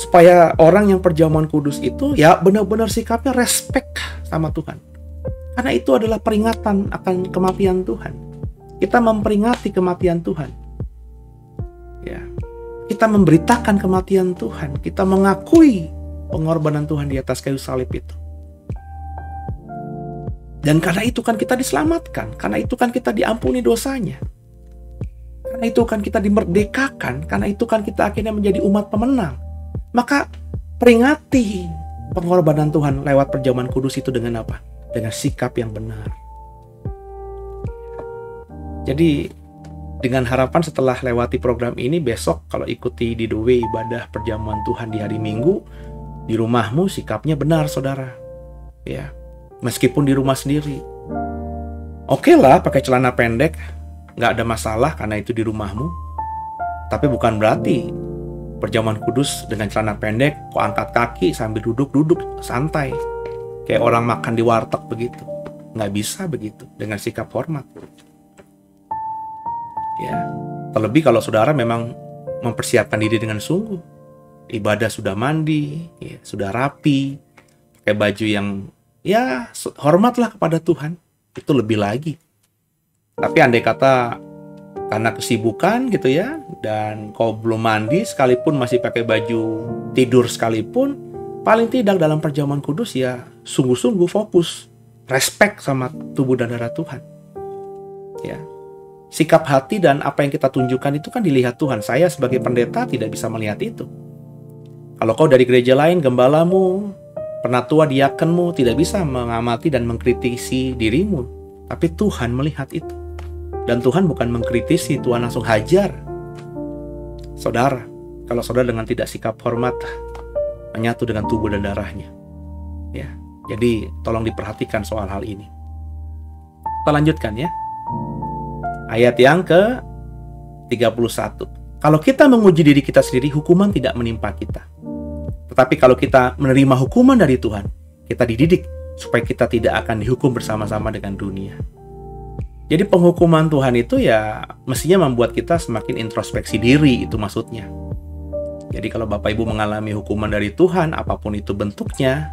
supaya orang yang perjamuan kudus itu ya benar-benar sikapnya respect sama Tuhan. Karena itu adalah peringatan akan kematian Tuhan. Kita memperingati kematian Tuhan. Ya. Kita memberitakan kematian Tuhan. Kita mengakui pengorbanan Tuhan di atas kayu salib itu. Dan karena itu kan kita diselamatkan. Karena itu kan kita diampuni dosanya. Karena itu kan kita dimerdekakan. Karena itu kan kita akhirnya menjadi umat pemenang. Maka peringati pengorbanan Tuhan lewat perjamuan kudus itu dengan apa? Dengan sikap yang benar. Jadi dengan harapan setelah lewati program ini, besok kalau ikuti di The Way ibadah perjamuan Tuhan di hari Minggu, di rumahmu sikapnya benar, saudara. Ya, meskipun di rumah sendiri. Oke lah pakai celana pendek, nggak ada masalah karena itu di rumahmu. Tapi bukan berarti perjamuan kudus dengan celana pendek, kok angkat kaki sambil duduk-duduk santai. Kayak orang makan di warteg begitu. Nggak bisa begitu, dengan sikap hormat. Ya, terlebih kalau saudara memang mempersiapkan diri dengan sungguh. Ibadah sudah mandi, ya, sudah rapi, pakai baju yang ya hormatlah kepada Tuhan. Itu lebih lagi. Tapi andai kata karena kesibukan gitu ya, dan kau belum mandi sekalipun masih pakai baju tidur sekalipun, paling tidak dalam perjamuan kudus ya sungguh-sungguh fokus, respect sama tubuh dan darah Tuhan. Ya. Sikap hati dan apa yang kita tunjukkan itu kan dilihat Tuhan. Saya sebagai pendeta tidak bisa melihat itu. Kalau kau dari gereja lain, gembalamu, penatua, diakenmu tidak bisa mengamati dan mengkritisi dirimu. Tapi Tuhan melihat itu. Dan Tuhan bukan mengkritisi, Tuhan langsung hajar. Saudara, kalau saudara dengan tidak sikap hormat, menyatu dengan tubuh dan darahnya. Ya, jadi tolong diperhatikan soal hal ini. Kita lanjutkan ya. Ayat yang ke-31. Kalau kita menguji diri kita sendiri, hukuman tidak menimpa kita. Tetapi kalau kita menerima hukuman dari Tuhan, kita dididik supaya kita tidak akan dihukum bersama-sama dengan dunia. Jadi penghukuman Tuhan itu ya mestinya membuat kita semakin introspeksi diri, itu maksudnya. Jadi kalau Bapak Ibu mengalami hukuman dari Tuhan, apapun itu bentuknya,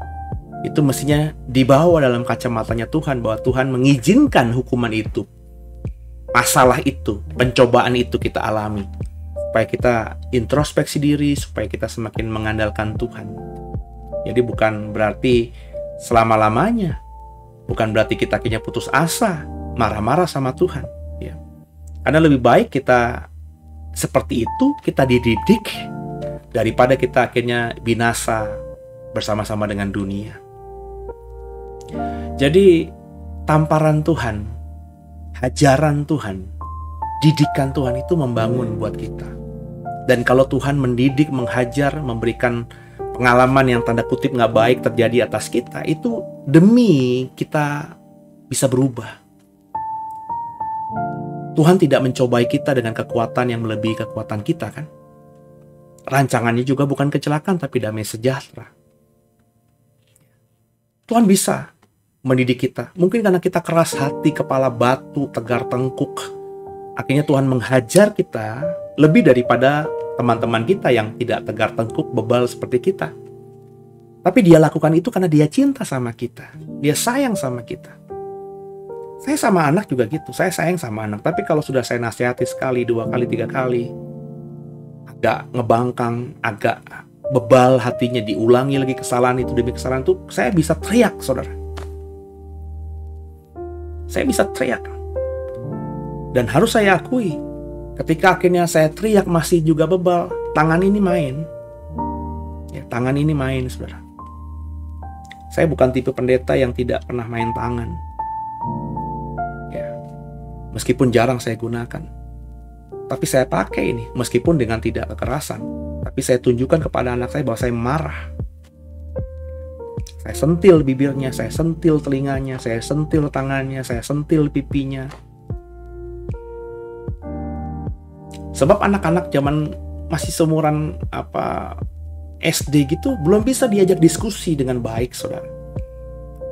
itu mestinya dibawa dalam kacamatanya Tuhan, bahwa Tuhan mengizinkan hukuman itu. Masalah itu, pencobaan itu kita alami. Supaya kita introspeksi diri, supaya kita semakin mengandalkan Tuhan. Jadi bukan berarti selama-lamanya. Bukan berarti kita akhirnya putus asa, marah-marah sama Tuhan. Ya. Karena lebih baik kita seperti itu, kita dididik, daripada kita akhirnya binasa bersama-sama dengan dunia. Jadi tamparan Tuhan, ajaran Tuhan, didikan Tuhan itu membangun buat kita. Dan kalau Tuhan mendidik, menghajar, memberikan pengalaman yang tanda kutip nggak baik terjadi atas kita, itu demi kita bisa berubah. Tuhan tidak mencobai kita dengan kekuatan yang melebihi kekuatan kita kan. Rancangannya juga bukan kecelakaan tapi damai sejahtera. Tuhan bisa mendidik kita. Mungkin karena kita keras hati, kepala batu, tegar tengkuk. Akhirnya Tuhan menghajar kita lebih daripada teman-teman kita yang tidak tegar tengkuk, bebal seperti kita. Tapi Dia lakukan itu karena Dia cinta sama kita. Dia sayang sama kita. Saya sama anak juga gitu. Saya sayang sama anak. Tapi kalau sudah saya nasihati sekali, 2 kali, 3 kali, agak ngebangkang, agak bebal hatinya, diulangi lagi kesalahan itu demi kesalahan itu, saya bisa teriak, saudara. Saya bisa teriak. Dan harus saya akui, ketika akhirnya saya teriak masih juga bebal, tangan ini main. Ya, tangan ini main, saudara. Saya bukan tipe pendeta yang tidak pernah main tangan. Ya, meskipun jarang saya gunakan. Tapi saya pakai ini, meskipun dengan tidak kekerasan. Tapi saya tunjukkan kepada anak saya bahwa saya marah. Saya sentil bibirnya, saya sentil telinganya, saya sentil tangannya, saya sentil pipinya. Sebab anak-anak zaman masih seumuran SD gitu belum bisa diajak diskusi dengan baik, saudara.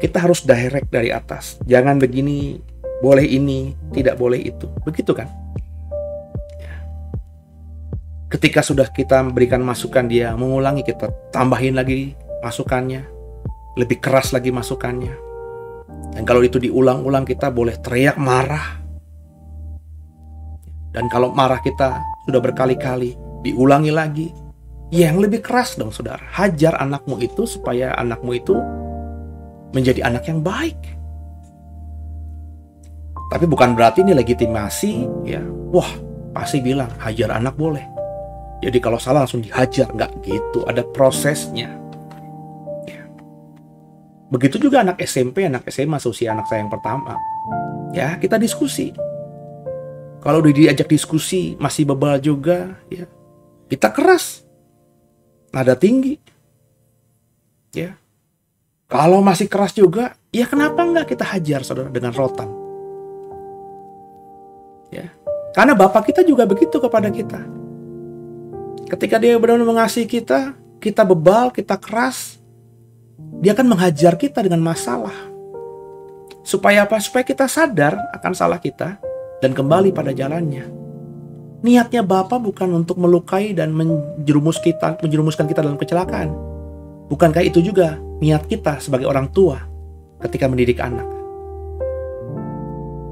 Kita harus direct dari atas. Jangan begini, boleh ini, tidak boleh itu. Begitu kan? Ketika sudah kita berikan masukan, dia mengulangi, kita tambahin lagi masukannya, lebih keras lagi masukannya. Dan kalau itu diulang-ulang, kita boleh teriak marah. Dan kalau marah kita sudah berkali-kali, diulangi lagi, ya yang lebih keras dong saudara. Hajar anakmu itu supaya anakmu itu menjadi anak yang baik. Tapi bukan berarti ini legitimasi ya. Wah, pasti bilang hajar anak boleh. Jadi kalau salah langsung dihajar, nggak gitu. Ada prosesnya. Ya. Begitu juga anak SMP, anak SMA, usia anak saya yang pertama. Ya, kita diskusi. Kalau udah diajak diskusi masih bebal juga, ya kita keras, nada tinggi. Ya, kalau masih keras juga, ya kenapa nggak kita hajar saudara dengan rotan? Ya, karena Bapak kita juga begitu kepada kita. Ketika dia benar-benar mengasihi kita, kita bebal, kita keras, dia akan menghajar kita dengan masalah. Supaya apa? Supaya kita sadar akan salah kita dan kembali pada jalannya. Niatnya Bapa bukan untuk melukai dan menjerumuskan kita dalam kecelakaan. Bukankah itu juga niat kita sebagai orang tua ketika mendidik anak?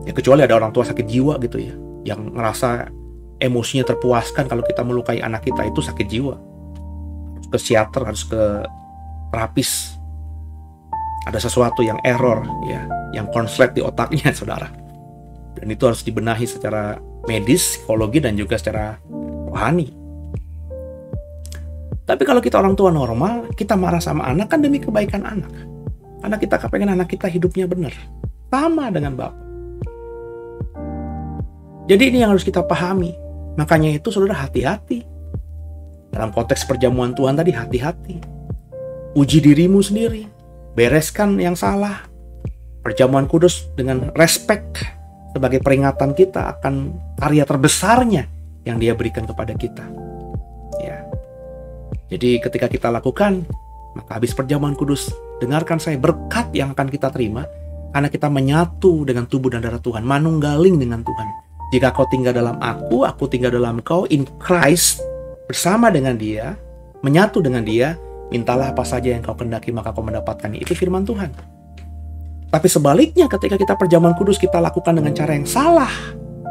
Ya kecuali ada orang tua sakit jiwa gitu ya, yang ngerasa emosinya terpuaskan kalau kita melukai anak kita, itu sakit jiwa. Harus ke psikiater, harus ke terapis. Ada sesuatu yang error ya, yang konslet di otaknya saudara. Dan itu harus dibenahi secara medis, psikologi, dan juga secara rohani. Tapi kalau kita orang tua normal, kita marah sama anak kan demi kebaikan anak. Karena kita kepengen anak kita hidupnya benar. Sama dengan Bapak. Jadi ini yang harus kita pahami. Makanya itu saudara hati-hati. Dalam konteks perjamuan Tuhan tadi hati-hati. Uji dirimu sendiri. Bereskan yang salah. Perjamuan kudus dengan respect sebagai peringatan kita akan karya terbesarnya yang Dia berikan kepada kita. Ya. Jadi ketika kita lakukan, maka habis perjamuan kudus, dengarkan saya, berkat yang akan kita terima karena kita menyatu dengan tubuh dan darah Tuhan, manunggaling dengan Tuhan. Jika kau tinggal dalam aku tinggal dalam kau, in Christ, bersama dengan Dia, menyatu dengan Dia, mintalah apa saja yang kau kehendaki maka kau mendapatkannya. Itu firman Tuhan. Tapi sebaliknya ketika kita perjamuan kudus kita lakukan dengan cara yang salah,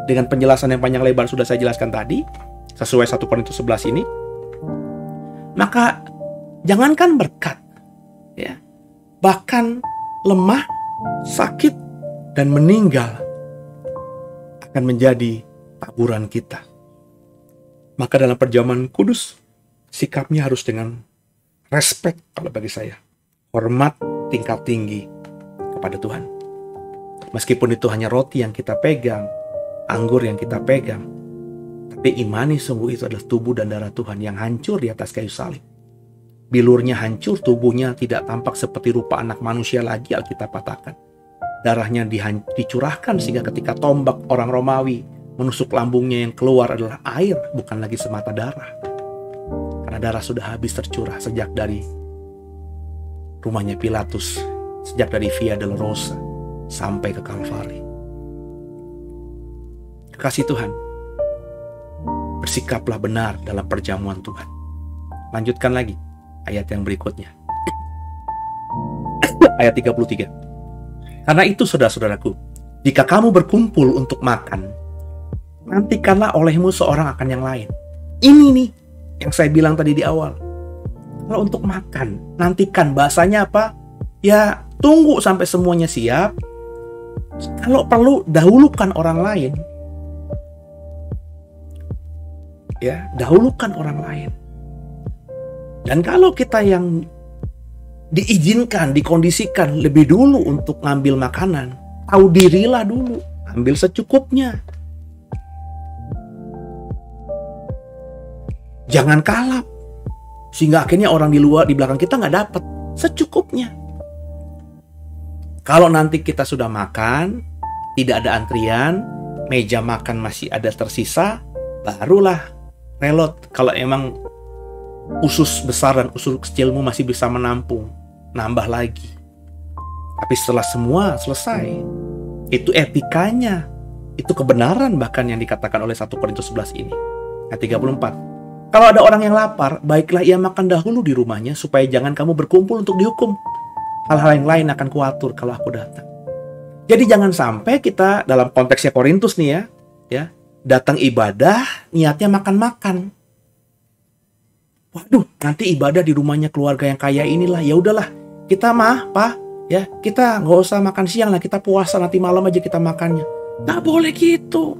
dengan penjelasan yang panjang lebar sudah saya jelaskan tadi, sesuai 1 Korintus 11 ini, maka jangankan berkat, ya, bahkan lemah, sakit, dan meninggal akan menjadi taburan kita. Maka dalam perjamuan kudus, sikapnya harus dengan respect kalau bagi saya. Hormat tingkat tinggi kepada Tuhan. Meskipun itu hanya roti yang kita pegang, anggur yang kita pegang, tapi imani sungguh itu adalah tubuh dan darah Tuhan yang hancur di atas kayu salib. Bilurnya hancur, tubuhnya tidak tampak seperti rupa anak manusia lagi, Alkitab katakan. Darahnya dicurahkan sehingga ketika tombak orang Romawi menusuk lambungnya yang keluar adalah air, bukan lagi semata darah. Karena darah sudah habis tercurah sejak dari rumahnya Pilatus, sejak dari Via Dolorosa sampai ke Kalvari. Kekasih Tuhan, bersikaplah benar dalam perjamuan Tuhan. Lanjutkan lagi ayat yang berikutnya. Ayat 33. Karena itu saudara-saudaraku, jika kamu berkumpul untuk makan, nantikanlah olehmu seorang akan yang lain. Ini nih yang saya bilang tadi di awal. Kalau untuk makan, nantikan, bahasanya apa? Ya tunggu sampai semuanya siap. Kalau perlu dahulukan orang lain. Ya, dahulukan orang lain. Dan kalau kita yang diizinkan, dikondisikan lebih dulu untuk ngambil makanan, tahu dirilah dulu, ambil secukupnya. Jangan kalap, sehingga akhirnya orang di luar, di belakang kita nggak dapat, secukupnya. Kalau nanti kita sudah makan, tidak ada antrian, meja makan masih ada tersisa, barulah relot. Kalau emang usus besar dan usus kecilmu masih bisa menampung, nambah lagi. Tapi setelah semua selesai, itu etikanya, itu kebenaran bahkan yang dikatakan oleh 1 Korintus 11 ini. Ayat 34. Kalau ada orang yang lapar, baiklah ia makan dahulu di rumahnya, supaya jangan kamu berkumpul untuk dihukum. Hal-hal yang lain akan kuatur kalau aku datang. Jadi jangan sampai kita dalam konteksnya Korintus nih ya, datang ibadah, niatnya makan-makan. Waduh, nanti ibadah di rumahnya keluarga yang kaya inilah. Ya udahlah, kita ya kita nggak usah makan siang lah, kita puasa nanti malam aja kita makannya. Nggak boleh gitu.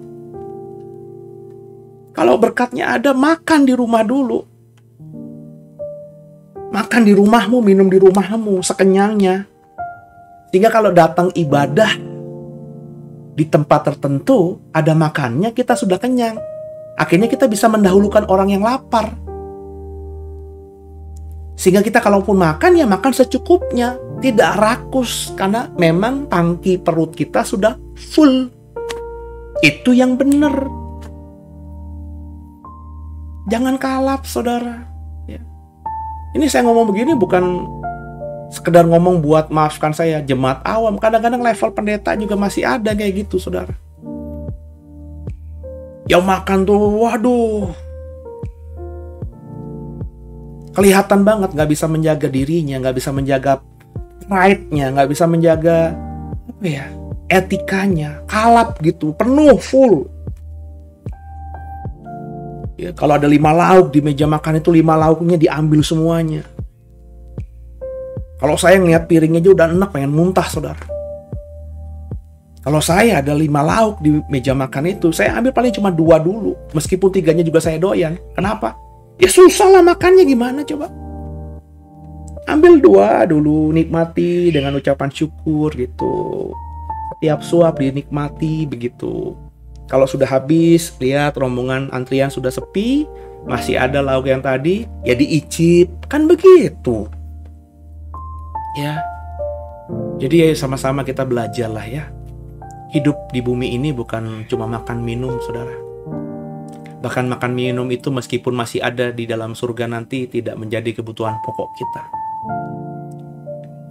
Kalau berkatnya ada, makan di rumah dulu. Makan di rumahmu, minum di rumahmu, sekenyangnya. Sehingga kalau datang ibadah di tempat tertentu, ada makannya, kita sudah kenyang. Akhirnya kita bisa mendahulukan orang yang lapar. Sehingga kita kalaupun makan, ya makan secukupnya. Tidak rakus, karena memang tangki perut kita sudah full. Itu yang benar. Jangan kalap, saudara. Ya. Ini saya ngomong begini bukan sekedar ngomong buat maafkan saya, jemaat awam. Kadang-kadang level pendeta juga masih ada kayak gitu, saudara. Yang makan tuh, waduh, kelihatan banget gak bisa menjaga dirinya, gak bisa menjaga pride-nya, gak bisa menjaga etikanya, kalap gitu, penuh, full. Ya, kalau ada 5 lauk di meja makan itu 5 lauknya diambil semuanya. Kalau saya ngeliat piringnya aja udah enak, pengen muntah, saudara. Kalau saya ada 5 lauk di meja makan itu, saya ambil paling cuma 2 dulu. Meskipun 3-nya juga saya doyan. Kenapa? Ya susah lah makannya, gimana coba. Ambil 2 dulu, nikmati dengan ucapan syukur gitu. Setiap suap dinikmati begitu. Kalau sudah habis, lihat rombongan antrian sudah sepi, masih ada lauk yang tadi, ya diicip, kan begitu. Ya. Jadi ya sama-sama kita belajar lah ya. Hidup di bumi ini bukan cuma makan minum, saudara. Bahkan makan minum itu meskipun masih ada di dalam surga nanti, tidak menjadi kebutuhan pokok kita.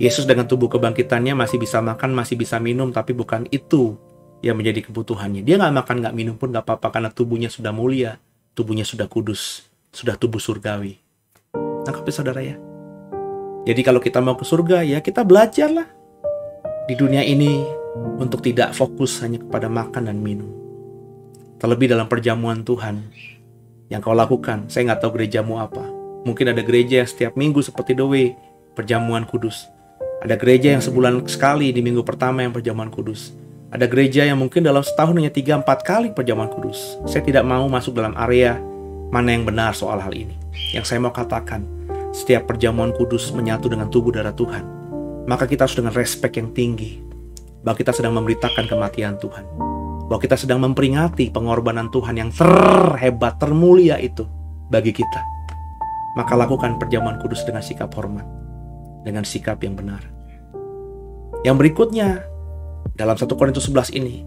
Yesus dengan tubuh kebangkitannya masih bisa makan, masih bisa minum, tapi bukan itu yang menjadi kebutuhannya. Dia nggak makan, nggak minum pun nggak apa-apa, karena tubuhnya sudah mulia, tubuhnya sudah kudus, sudah tubuh surgawi. Nangkep ya, saudara ya? Jadi kalau kita mau ke surga, ya kita belajarlah di dunia ini untuk tidak fokus hanya kepada makan dan minum. Terlebih dalam perjamuan Tuhan yang kau lakukan. Saya nggak tahu gerejamu apa. Mungkin ada gereja yang setiap minggu seperti The Way, perjamuan kudus. Ada gereja yang sebulan sekali di minggu pertama yang perjamuan kudus. Ada gereja yang mungkin dalam setahun hanya 3-4 kali perjamuan kudus. Saya tidak mau masuk dalam area mana yang benar soal hal ini. Yang saya mau katakan, setiap perjamuan kudus menyatu dengan tubuh darah Tuhan. Maka kita harus dengan respek yang tinggi, bahwa kita sedang memberitakan kematian Tuhan. Bahwa kita sedang memperingati pengorbanan Tuhan yang terhebat, termulia itu bagi kita. Maka lakukan perjamuan kudus dengan sikap hormat, dengan sikap yang benar. Yang berikutnya, dalam 1 Korintus 11 ini,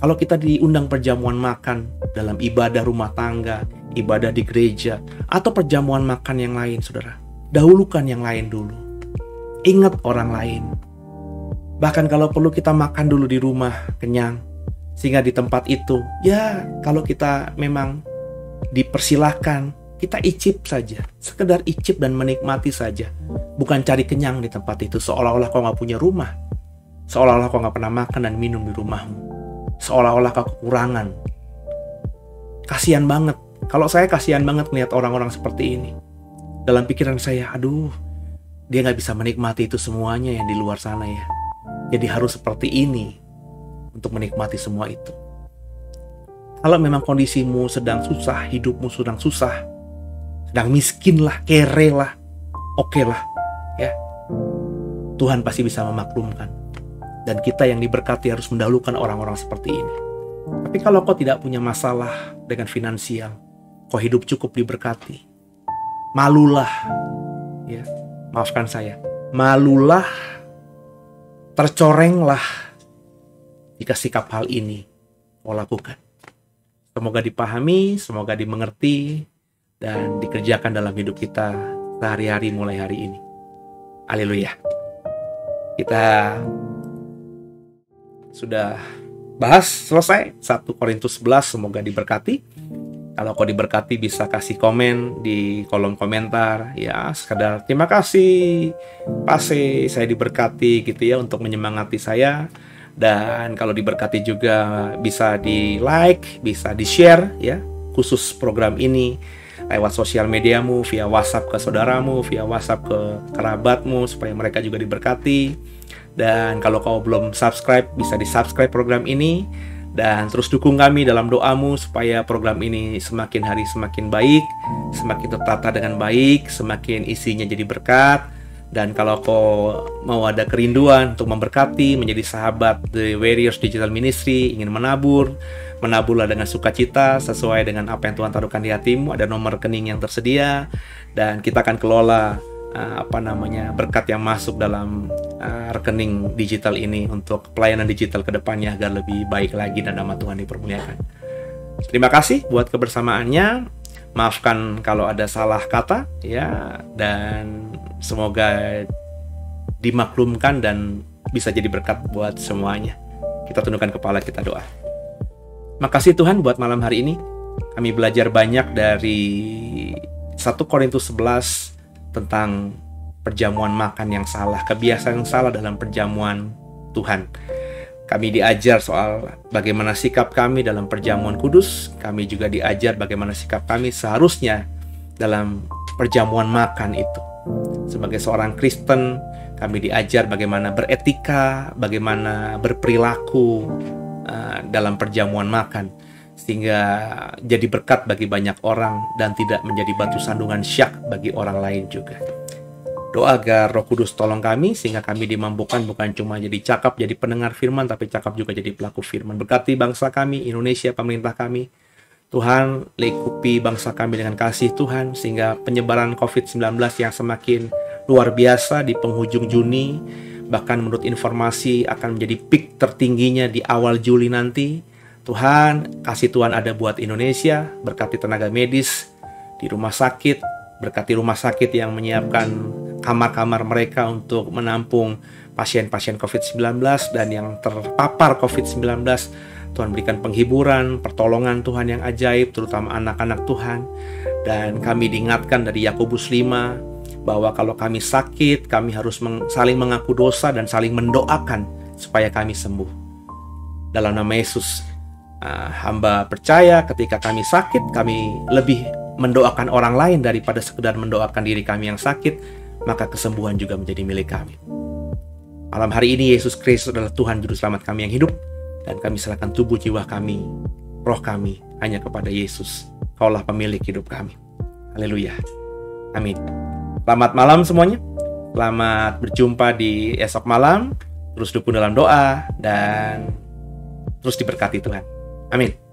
kalau kita diundang perjamuan makan dalam ibadah rumah tangga, ibadah di gereja, atau perjamuan makan yang lain, saudara, dahulukan yang lain dulu. Ingat orang lain. Bahkan kalau perlu kita makan dulu di rumah, kenyang. Sehingga di tempat itu, ya kalau kita memang dipersilahkan, kita icip saja. Sekedar icip dan menikmati saja. Bukan cari kenyang di tempat itu, seolah-olah kau gak punya rumah. Seolah-olah kau gak pernah makan dan minum di rumahmu. Seolah-olah kau kekurangan. Kasihan banget. Kalau saya kasihan banget melihat orang-orang seperti ini. Dalam pikiran saya, aduh, dia gak bisa menikmati itu semuanya yang di luar sana ya. Jadi harus seperti ini untuk menikmati semua itu. Kalau memang kondisimu sedang susah, hidupmu sedang susah, sedang miskin lah, kere lah, oke lah, ya. Tuhan pasti bisa memaklumkan. Dan kita yang diberkati harus mendahulukan orang-orang seperti ini. Tapi kalau kau tidak punya masalah dengan finansial, kau hidup cukup diberkati, malulah, ya, maafkan saya, malulah, tercorenglah jika sikap hal ini kau lakukan. Semoga dipahami, semoga dimengerti, dan dikerjakan dalam hidup kita sehari-hari mulai hari ini. Haleluya. Kita sudah bahas selesai 1 Korintus 11, semoga diberkati. Kalau kau diberkati bisa kasih komen di kolom komentar. Ya, sekadar terima kasih Pase, saya diberkati gitu ya, untuk menyemangati saya. Dan kalau diberkati juga bisa di like, bisa di share ya, khusus program ini lewat sosial mediamu, via WhatsApp ke saudaramu, via WhatsApp ke kerabatmu, supaya mereka juga diberkati. Dan kalau kau belum subscribe, bisa di subscribe program ini. Dan terus dukung kami dalam doamu supaya program ini semakin hari semakin baik, semakin tertata dengan baik, semakin isinya jadi berkat. Dan kalau kau mau ada kerinduan untuk memberkati, menjadi sahabat The Warriors Digital Ministry, ingin menaburlah dengan sukacita sesuai dengan apa yang Tuhan taruhkan di hatimu. Ada nomor rekening yang tersedia, dan kita akan kelola berkat yang masuk dalam rekening digital ini untuk pelayanan digital ke depannya agar lebih baik lagi dan nama Tuhan dipermuliakan. Terima kasih buat kebersamaannya. Maafkan kalau ada salah kata ya, dan semoga dimaklumkan dan bisa jadi berkat buat semuanya. Kita tundukkan kepala, kita doa. Makasih Tuhan buat malam hari ini. Kami belajar banyak dari 1 Korintus 11 tentang perjamuan makan yang salah, kebiasaan yang salah dalam perjamuan Tuhan. Kami diajar soal bagaimana sikap kami dalam perjamuan kudus. Kami juga diajar bagaimana sikap kami seharusnya dalam perjamuan makan itu. Sebagai seorang Kristen, kami diajar bagaimana beretika, bagaimana berperilaku dalam perjamuan makan, sehingga jadi berkat bagi banyak orang dan tidak menjadi batu sandungan syak bagi orang lain juga. Doa agar Roh Kudus tolong kami sehingga kami dimampukan bukan cuma jadi cakap, jadi pendengar firman, tapi cakap juga jadi pelaku firman. Berkati bangsa kami, Indonesia, pemerintah kami. Tuhan, lingkupi bangsa kami dengan kasih Tuhan, sehingga penyebaran COVID-19 yang semakin luar biasa di penghujung Juni, bahkan menurut informasi akan menjadi peak tertingginya di awal Juli nanti. Tuhan, kasih Tuhan ada buat Indonesia, berkati tenaga medis di rumah sakit, berkati rumah sakit yang menyiapkan kamar-kamar mereka untuk menampung pasien-pasien COVID-19 dan yang terpapar COVID-19. Tuhan berikan penghiburan, pertolongan Tuhan yang ajaib, terutama anak-anak Tuhan. Dan kami diingatkan dari Yakobus 5, bahwa kalau kami sakit, kami harus saling mengaku dosa dan saling mendoakan supaya kami sembuh. Dalam nama Yesus, hamba percaya ketika kami sakit, kami lebih mendoakan orang lain daripada sekedar mendoakan diri kami yang sakit, maka kesembuhan juga menjadi milik kami. Malam hari ini Yesus Kristus adalah Tuhan Juru Selamat kami yang hidup, dan kami serahkan tubuh jiwa kami, roh kami hanya kepada Yesus. Kaulah pemilik hidup kami. Haleluya. Amin. Selamat malam semuanya. Selamat berjumpa di esok malam. Terus dukung dalam doa dan terus diberkati Tuhan. Amin.